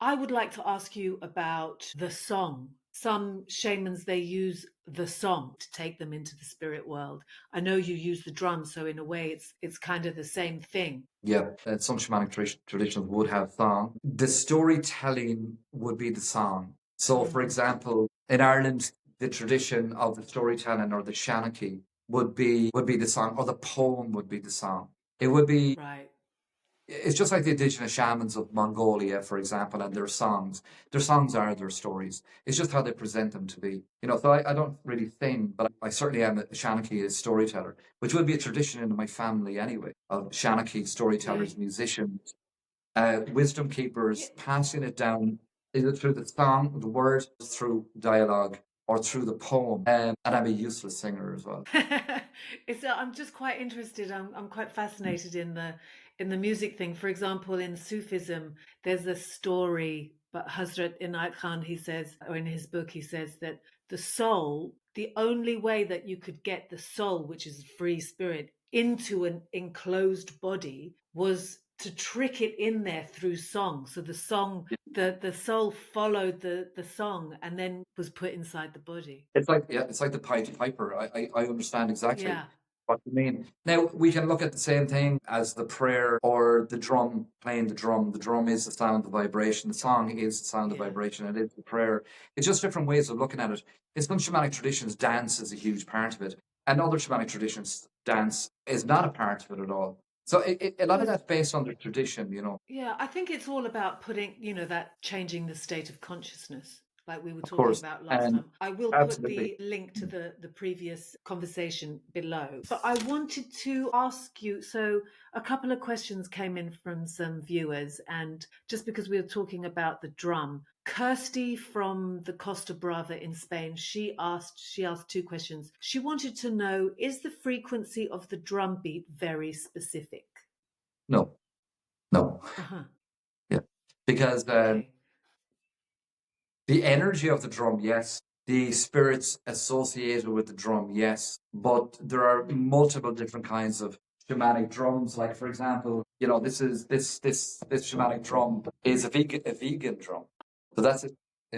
I would like to ask you about the song. some shamans, they use the song to take them into the spirit world. I know you use the drum, so in a way it's kind of the same thing. Yeah, some shamanic traditions would have song. The storytelling would be the song. So, for example, in Ireland, the tradition of the storytelling or the shanachie would be the song, or the poem would be the song. It would be. Right. It's just like the indigenous shamans of Mongolia, for example, and their songs. Their songs are their stories. It's just how they present them to be. So I don't really sing, but I certainly am a Shanachie, a storyteller, which would be a tradition in my family anyway, of Shanachie Yeah. storytellers, musicians, wisdom keepers, Yeah. passing it down either through the song, the word, through dialogue, or through the poem. And I'm a useless singer as well. I'm just quite interested. I'm quite fascinated in the music thing. For example, in Sufism, there's a story, but Hazrat Inayat Khan, he says, or in his book, he says that the soul, the only way that you could get the soul, which is a free spirit, into an enclosed body was to trick it in there through song. So the soul followed the song and then was put inside the body. It's like the Pied Piper. I understand exactly Yeah. what you mean. Now we can look at the same thing as the prayer or the drum, playing the drum. The drum is the sound of vibration. The song is the sound of Yeah. vibration. And it's the prayer. It's just different ways of looking at it. In some shamanic traditions, dance is a huge part of it, and other shamanic traditions, dance is not a part of it at all. So a lot of Well, that's based on the tradition. yeah, I think it's all about putting, that changing the state of consciousness, like we were Of talking course, about last and time. I will put absolutely. the link to the previous conversation below. But I wanted to ask you, so a couple of questions came in from some viewers, and just because we were talking about the drum, Kirsty from the Costa Brava in Spain, she asked two questions. She wanted to know, is the frequency of the drum beat very specific? No, no, Uh-huh. yeah, because Okay. the energy of the drum, yes. The spirits associated with the drum, yes. But there are multiple different kinds of shamanic drums. Like, for example, this shamanic drum is a vegan drum. So that's a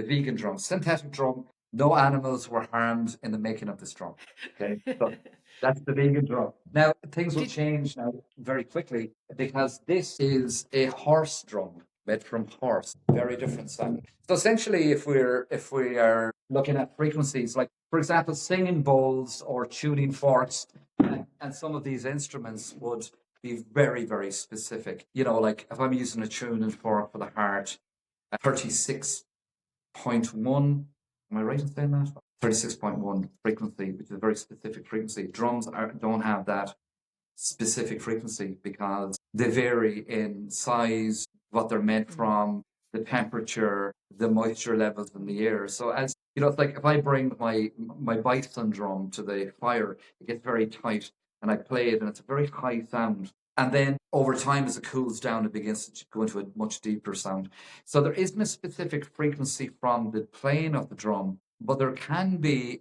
vegan drum, synthetic drum. No animals were harmed in the making of this drum. Okay, so that's the vegan drum. Now things will Did change now very quickly because this is a horse drum made from horse. Very different sound. So essentially, if we are looking at frequencies, like for example, singing bowls or tuning forks, and some of these instruments would be very, very specific. Like if I'm using a tuning fork for the heart, 36.1. Am I right in saying that? 36.1 frequency, which is a very specific frequency. Drums don't have that specific frequency because they vary in size, what they're made mm, from, the temperature, the moisture levels in the air. So as it's like if I bring my bison drum to the fire, it gets very tight, and I play it, and it's a very high sound. And then over time, as it cools down, it begins to go into a much deeper sound. So there isn't a specific frequency from the playing of the drum, but there can be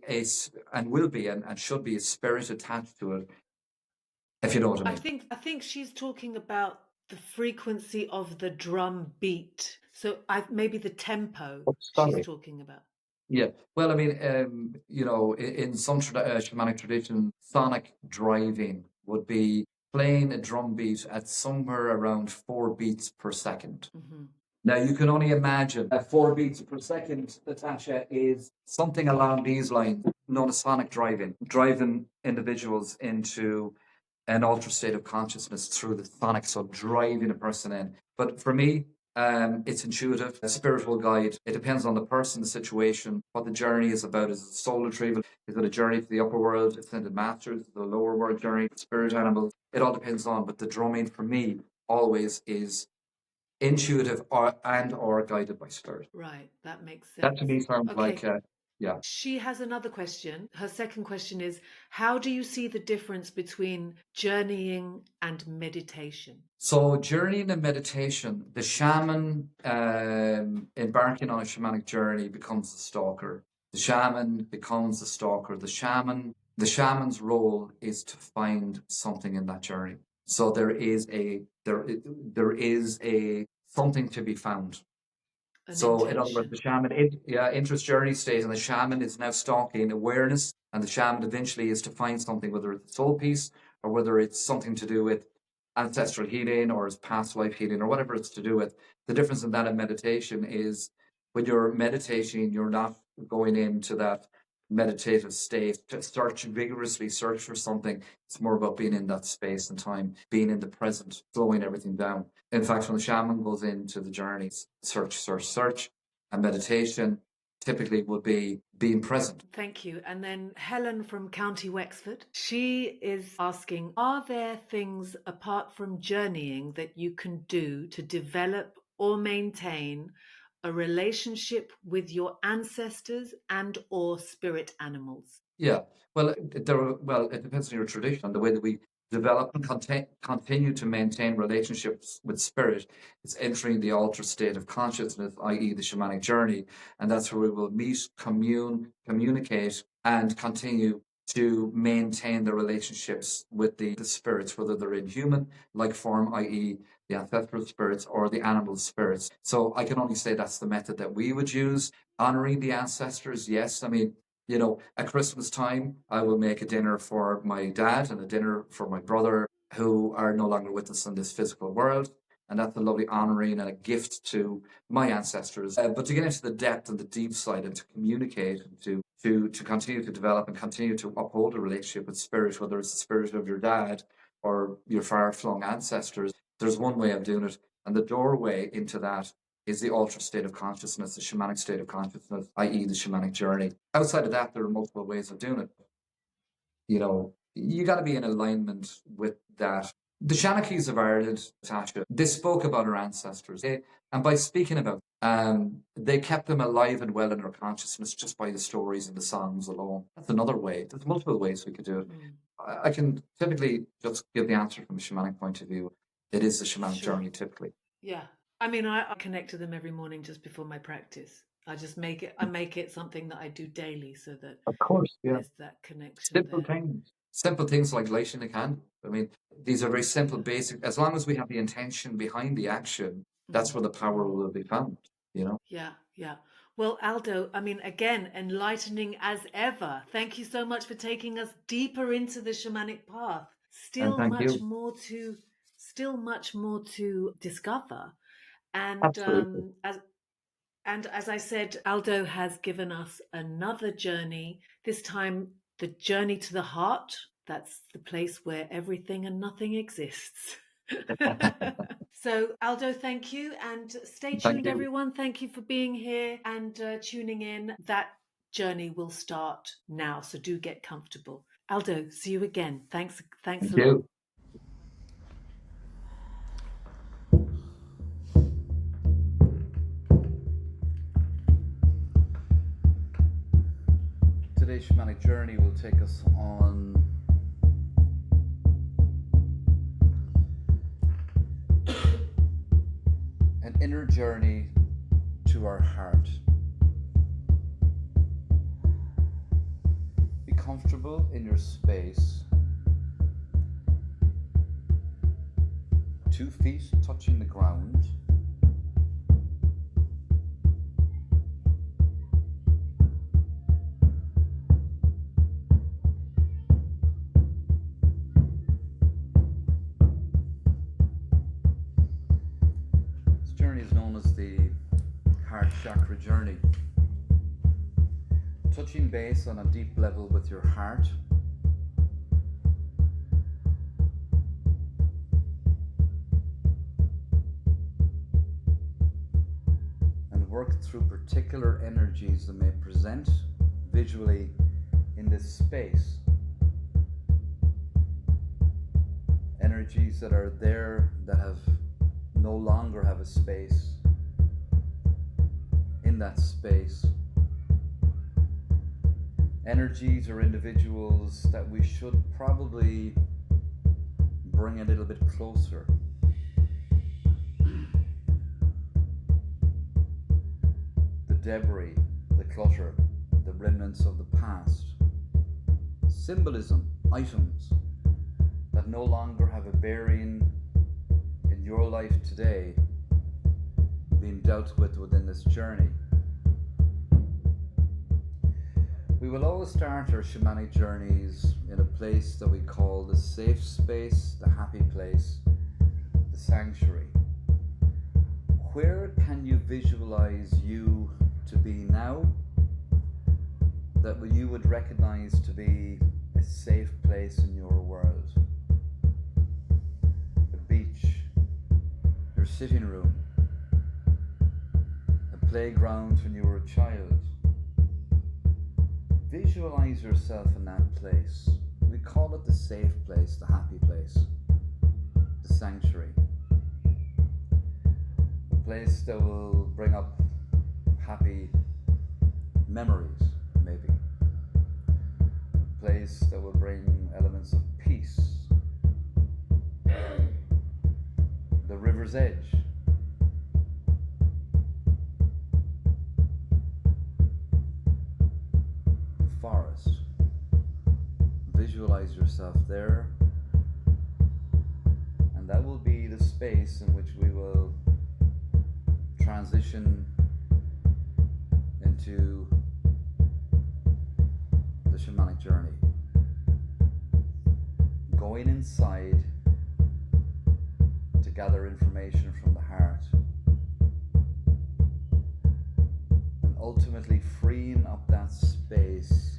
and will be, and should be a spirit attached to it, if you know what I mean. I think she's talking about the frequency of the drum beat. So maybe the tempo Oh, she's sorry. talking about. Yeah. Well, I mean, in some shamanic tradition, sonic driving would be playing a drum beat at somewhere around 4 beats per second. Hmm. Now, you can only imagine that 4 beats per second, Natasha, is something along these lines, known as sonic driving individuals into an altered state of consciousness through the sonic, so driving a person in. But for me, it's intuitive, a spiritual guide. It depends on the person, the situation, what the journey is about. Is it soul retrieval? Is it a journey to the upper world, ascended masters, the lower world journey, spirit animals? It all depends on. But the drumming for me always is intuitive or guided by spirit. Right, that makes That to sense. me sounds Okay, like, yeah. she has another question. Her second question is, how do you see the difference between journeying and meditation? So, journeying and meditation, the shaman embarking on a shamanic journey becomes the stalker. The shaman becomes the stalker. The shaman's role is to find something in that journey. So there is a something to be found. An So, in other words, intention. the shaman, enters journey state, and the shaman is now stalking awareness, and the shaman eventually is to find something, whether it's a soul piece or whether it's something to do with ancestral healing or his past life healing or whatever it's to do with. The difference in that and meditation is when you're meditating, you're not going into that meditative state to vigorously search for something. It's more about being in that space and time, being in the present, slowing everything down. In fact, when the shaman goes into the journeys, search, and meditation typically would be being present. Thank you. And then Helen from County Wexford, she is asking, are there things apart from journeying that you can do to develop or maintain a relationship with your ancestors and or spirit animals? Yeah, well, it depends on your tradition and the way that we develop and continue to maintain relationships with spirit. It's entering the altered state of consciousness, i.e., the shamanic journey, and that's where we will meet, communicate, and continue to maintain the relationships with the spirits, whether they're in human-like form, i.e., the ancestral spirits, or the animal spirits. So I can only say that's the method that we would use. Honoring the ancestors, yes. I mean, at Christmas time, I will make a dinner for my dad and a dinner for my brother who are no longer with us in this physical world. And that's a lovely honoring and a gift to my ancestors. But to get into the depth and the deep side and to communicate and to continue to develop and continue to uphold a relationship with spirit, whether it's the spirit of your dad or your far-flung ancestors, there's one way of doing it. And the doorway into that is the altered state of consciousness, the shamanic state of consciousness, i.e. the shamanic journey. Outside of that, there are multiple ways of doing it. You got to be in alignment with that. The Shanakis of Ireland, Natasha, they spoke about our ancestors. And by speaking about they kept them alive and well in our consciousness just by the stories and the songs alone. That's another way. There's multiple ways we could do it. I can typically just give the answer from a shamanic point of view. It is the shamanic journey, typically. Yeah. I mean, I connect to them every morning just before my practice. I make it something that I do daily so that Of course, yeah. there's that connection there. Simple things like lighting a candle. I mean, these are very simple, basic. As long as we have the intention behind the action, that's where the power will be found, Yeah, yeah. Well, Aldo, I mean, again, enlightening as ever. Thank you so much for taking us deeper into the shamanic path. And thank you. Still much more to discover. And Absolutely. as I said, Aldo has given us another journey, this time the journey to the heart. That's the place where everything and nothing exists. So, Aldo, thank you. And stay tuned, everyone. Thank you for being here and tuning in. That journey will start now. So do get comfortable. Aldo, see you again. Thanks a lot. Today's shamanic journey will take us on an inner journey to our heart. Be comfortable in your space. 2 feet touching the ground. Chakra journey. Touching base on a deep level with your heart. And work through particular energies that may present visually in this space. Energies that are there that no longer have a space in that space. Energies or individuals that we should probably bring a little bit closer. The debris, the clutter, the remnants of the past. Symbolism, items that no longer have a bearing in your life today, being dealt with within this journey. We will always start our shamanic journeys in a place that we call the safe space, the happy place, the sanctuary. Where can you visualize you to be now that you would recognize to be a safe place in your world? A beach, your sitting room, a playground when you were a child. Visualize yourself in that place. We call it the safe place, the happy place, the sanctuary. A place that will bring up happy memories, maybe. A place that will bring elements of peace. The river's edge. Forest. Visualize yourself there, and that will be the space in which we will transition into the shamanic journey. Going inside to gather information from the heart, and ultimately freeing up that space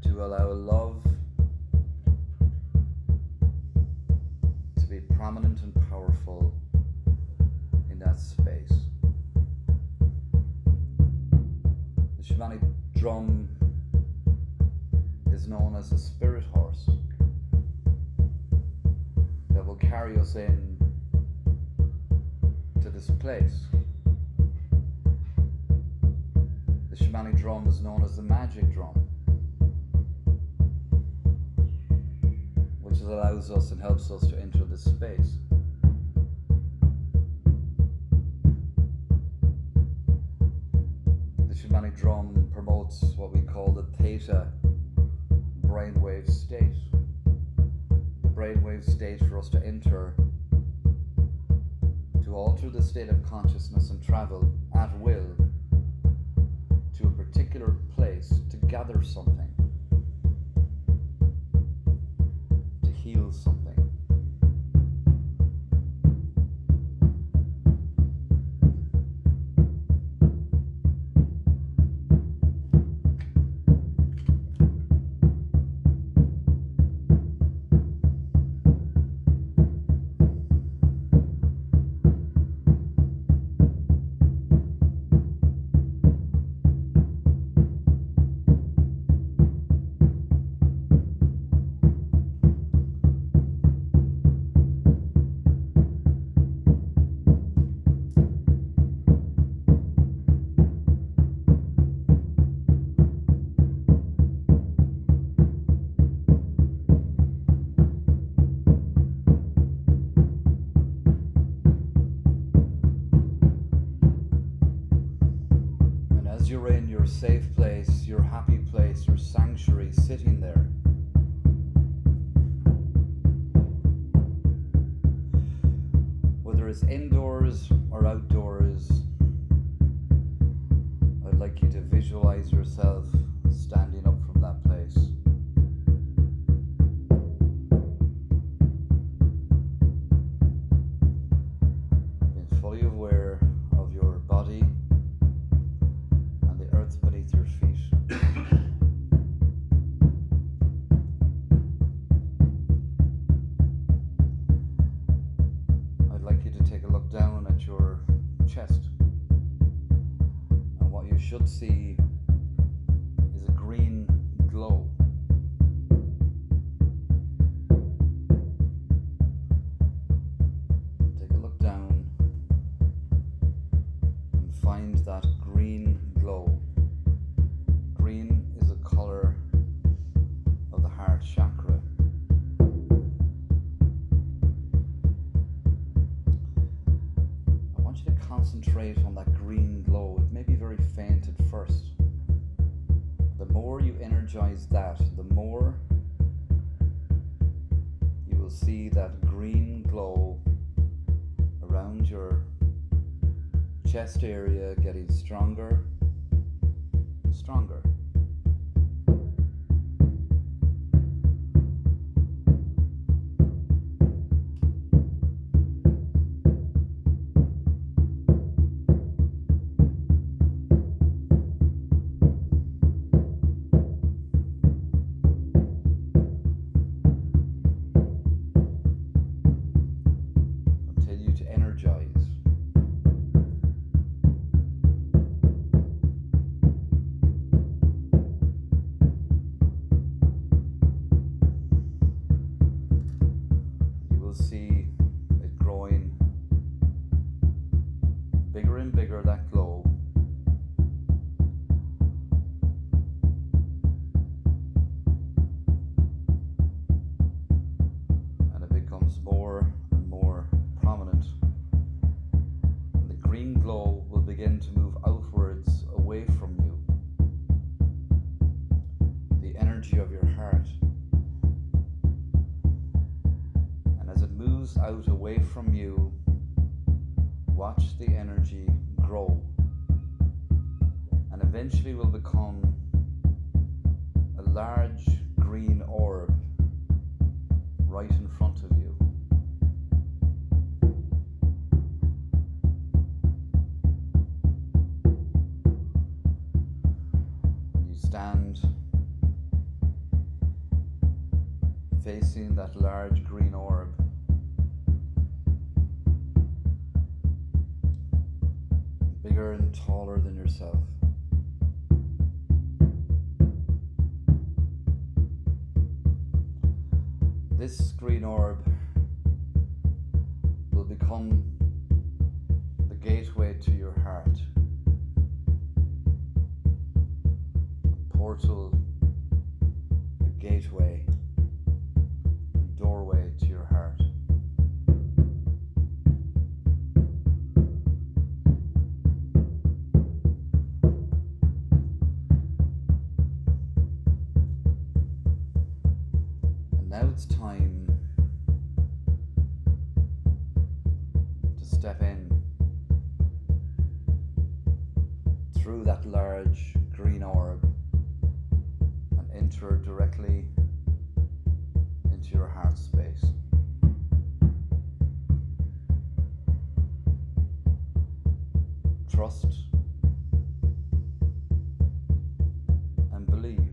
to allow love to be prominent and powerful in that space. The shamanic drum is known as a spirit horse that will carry us in to this place. The shamanic drum is known as the magic drum, which allows us and helps us to enter this space. The shamanic drum promotes what we call the theta brainwave state. The brainwave state for us to enter, to alter the state of consciousness and travel at will to a particular place to gather something, to heal something. You're in your safe place, your happy place, your sanctuary, sitting there. Whether it's indoors or outdoors, I'd like you to visualize yourself standing up from that place. Being fully aware of your body and the earth beneath your feet. I'd like you to take a look down at your chest, and what you should see is a green glow. Take a look down and find that green glow. Green is a color of the heart chakra. I want you to concentrate on that green glow. It may be very faint at first. The more you energize that, the more you will see that green glow around your chest area getting stronger and stronger. Continue to energize. You will see it growing bigger and bigger, that glow. And it becomes more and more prominent. And the green glow will begin to move outwards away from you. The energy of your heart. And as it moves out away from you, watch the energy grow. And eventually will become a large green orb right in front of you. You stand facing that large green orb. Bigger and taller than yourself. This green orb will become the gateway to your heart. A portal, a gateway, a doorway to your heart. And now it's time to step in through that large green orb and enter directly into your heart space. Trust and believe.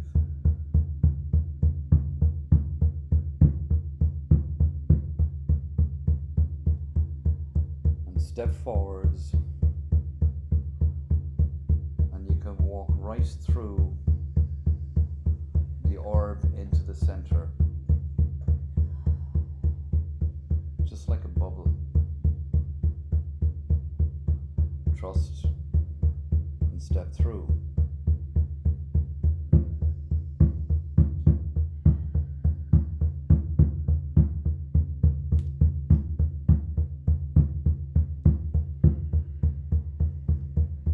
And step forwards, and you can walk right through the orb into the center, just like a bubble. Trust and step through.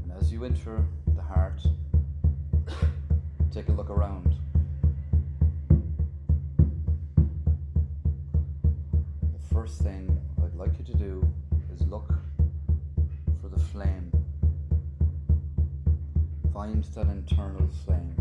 And as you enter the heart, take a look around. The first thing I'd like you to do is look for the flame. Find that internal flame.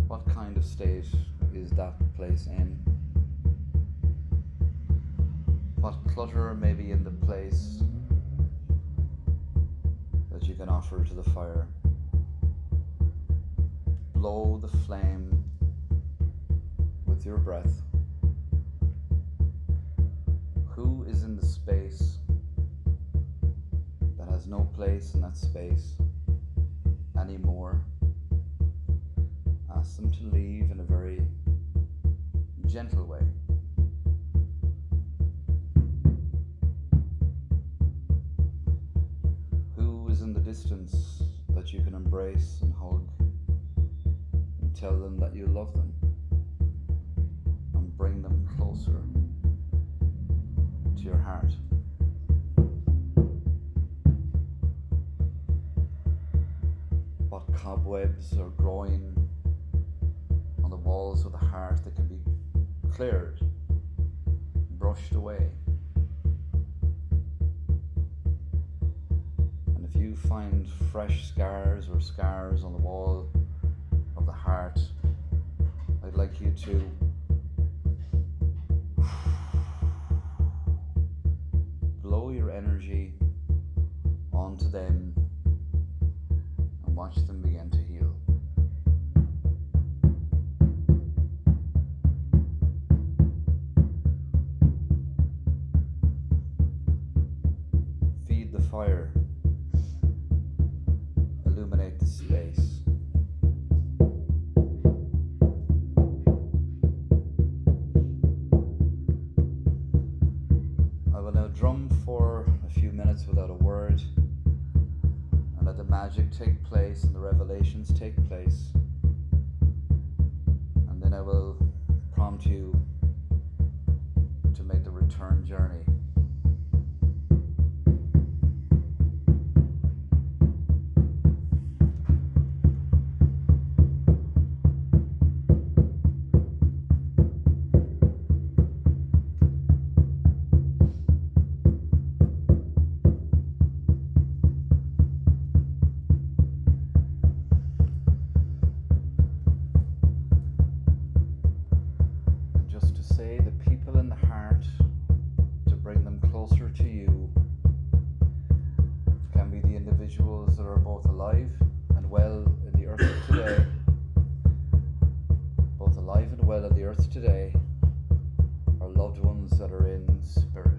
What kind of state is that place in? What clutter may be in the place that you can offer to the fire? Blow the flame with your breath. Who is in the space that has no place in that space anymore? Ask them to leave in a very gentle way. Who is in the distance that you can embrace and hug and tell them that you love them and bring them closer to your heart? What cobwebs are growing on the walls of the heart that can be cleared, brushed away. And if you find fresh scars or scars on the wall of the heart, I'd like you to blow your energy onto them and watch them begin to heal. Feed the fire. Illuminate the space. I will now drum for a few minutes without a word, and let the magic take place and the revelations take place. And then I will prompt you to make the return journey. Say the people in the heart, to bring them closer to you, can be the individuals that are both alive and well in the earth of today, both alive and well in the earth today, or loved ones that are in spirit.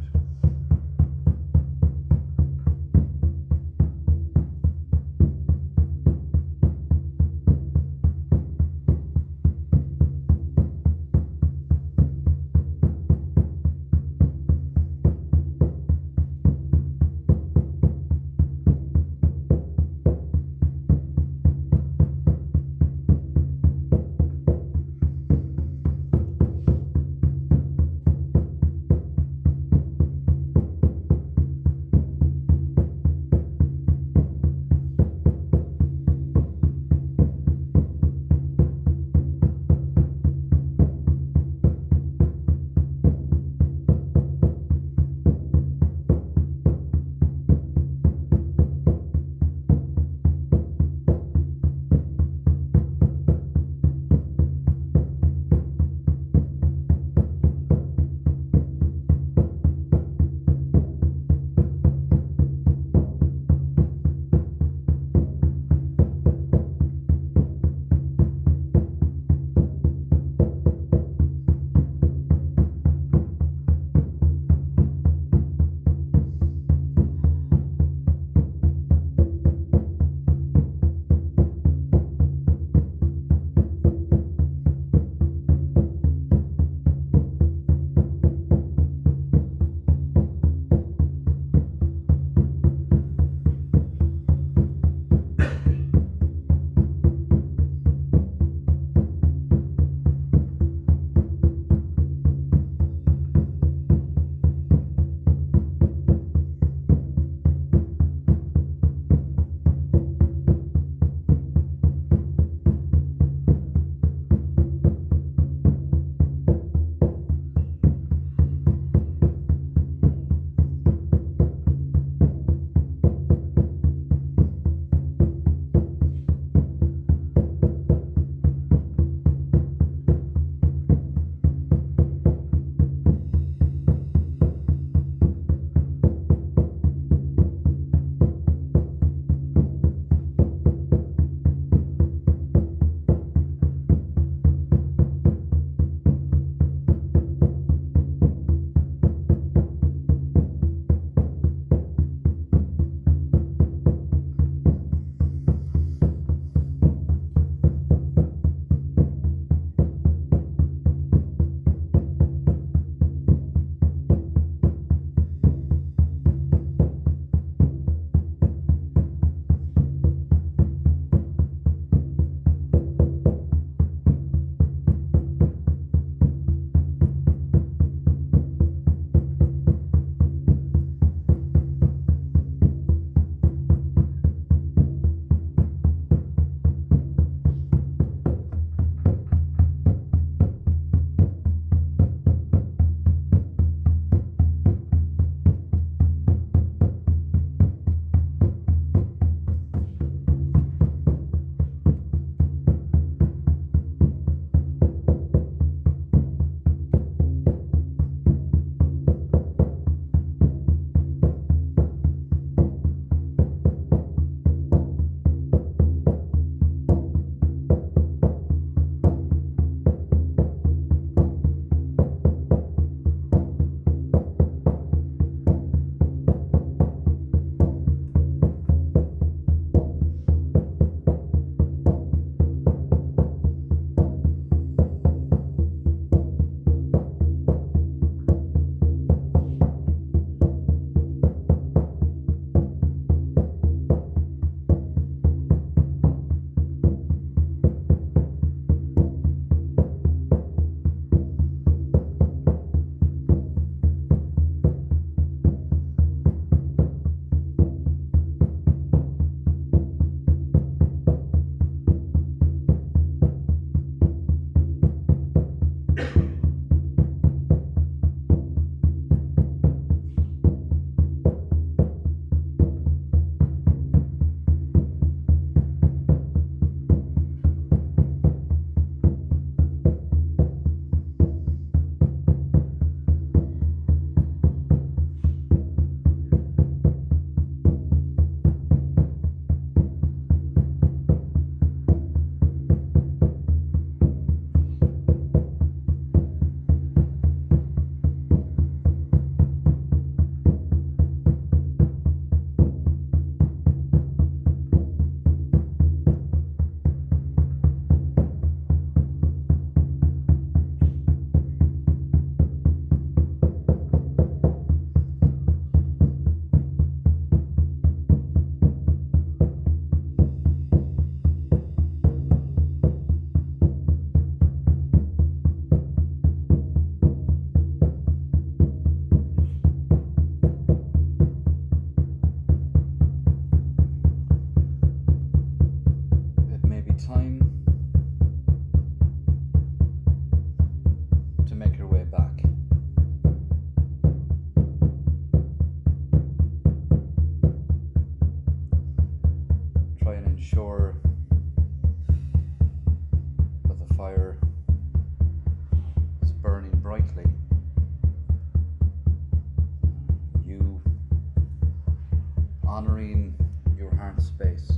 honoring your heart space.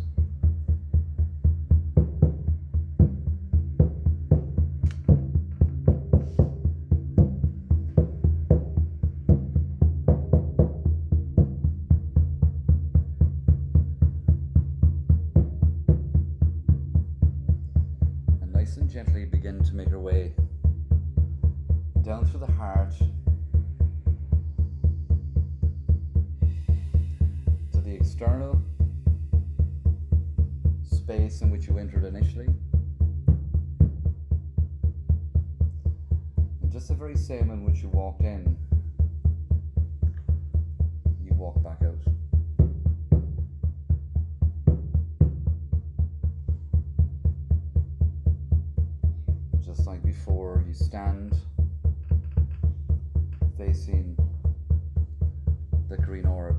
And nice and gently begin to make your way down through the heart to the external space in which you entered initially, and just the very same in which you walked in, you walk back out. Just like before, you stand facing the green orb.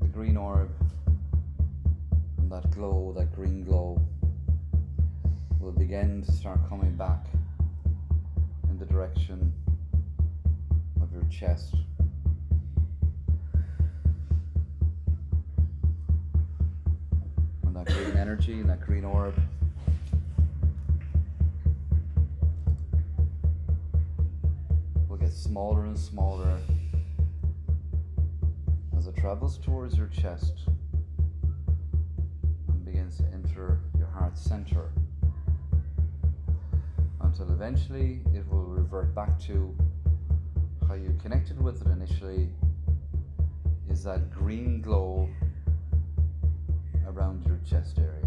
The green orb and that glow, that green glow, will begin to start coming back in the direction of your chest. And that green energy and that green orb will get smaller and smaller as it travels towards your chest and begins to enter your heart center, until eventually it will revert back to how you connected with it initially, is that green glow around your chest area.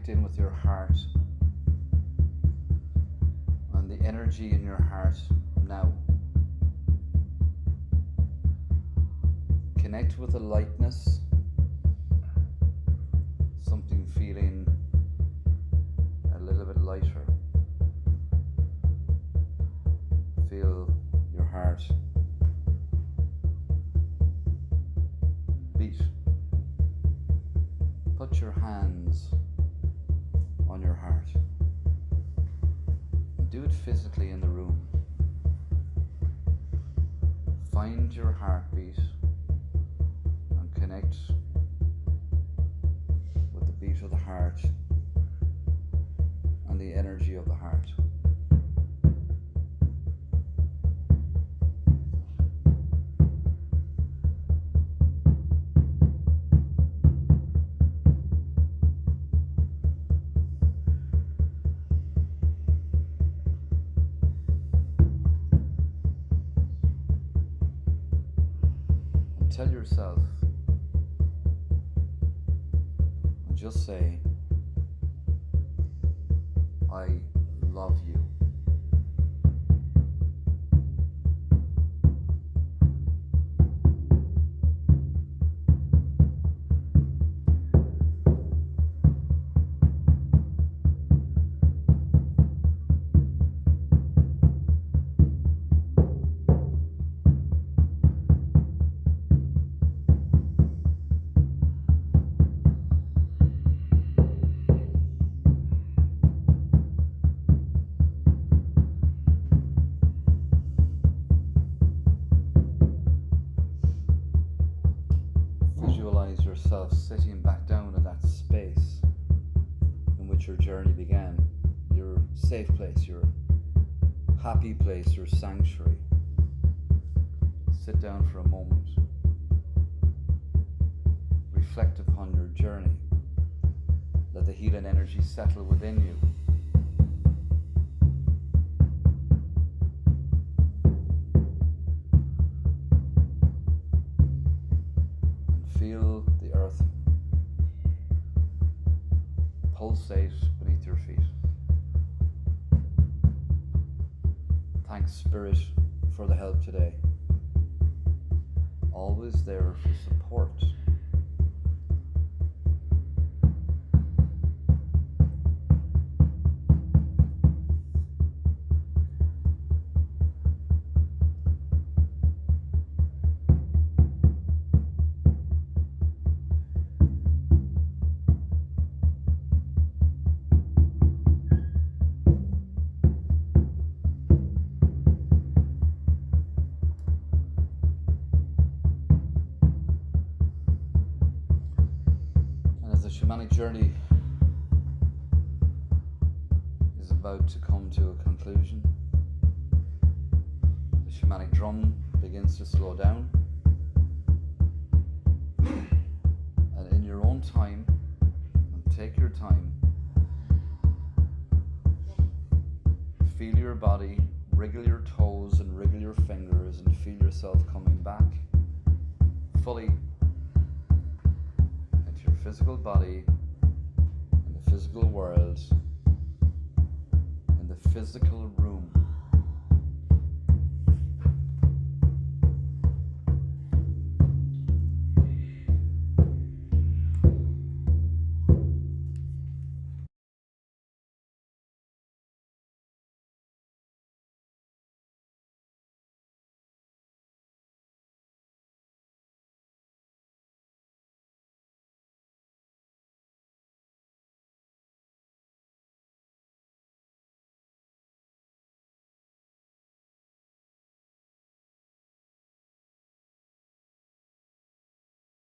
In with your heart and the energy in your heart now. Connect with the lightness, something feeling a little bit lighter. Feel your heart beat. Put your hands on your heart. And do it physically in the room. Find your heartbeat and connect with the beat of the heart and the energy of the heart. Tell yourself, and just say, I love you. Visualize yourself sitting back down in that space in which your journey began, your safe place, your happy place, your sanctuary. Sit down for a moment. Reflect upon your journey. Let the healing energy settle within you. Feel the earth pulsate beneath your feet. Thanks, Spirit, for the help today. Always there for support. Shamanic journey is about to come to a conclusion. The shamanic drum begins to slow down, and in your own time, and take your time, feel your body, wriggle your toes and wriggle your fingers, and feel yourself coming back fully your physical body, in the physical world, in the physical room.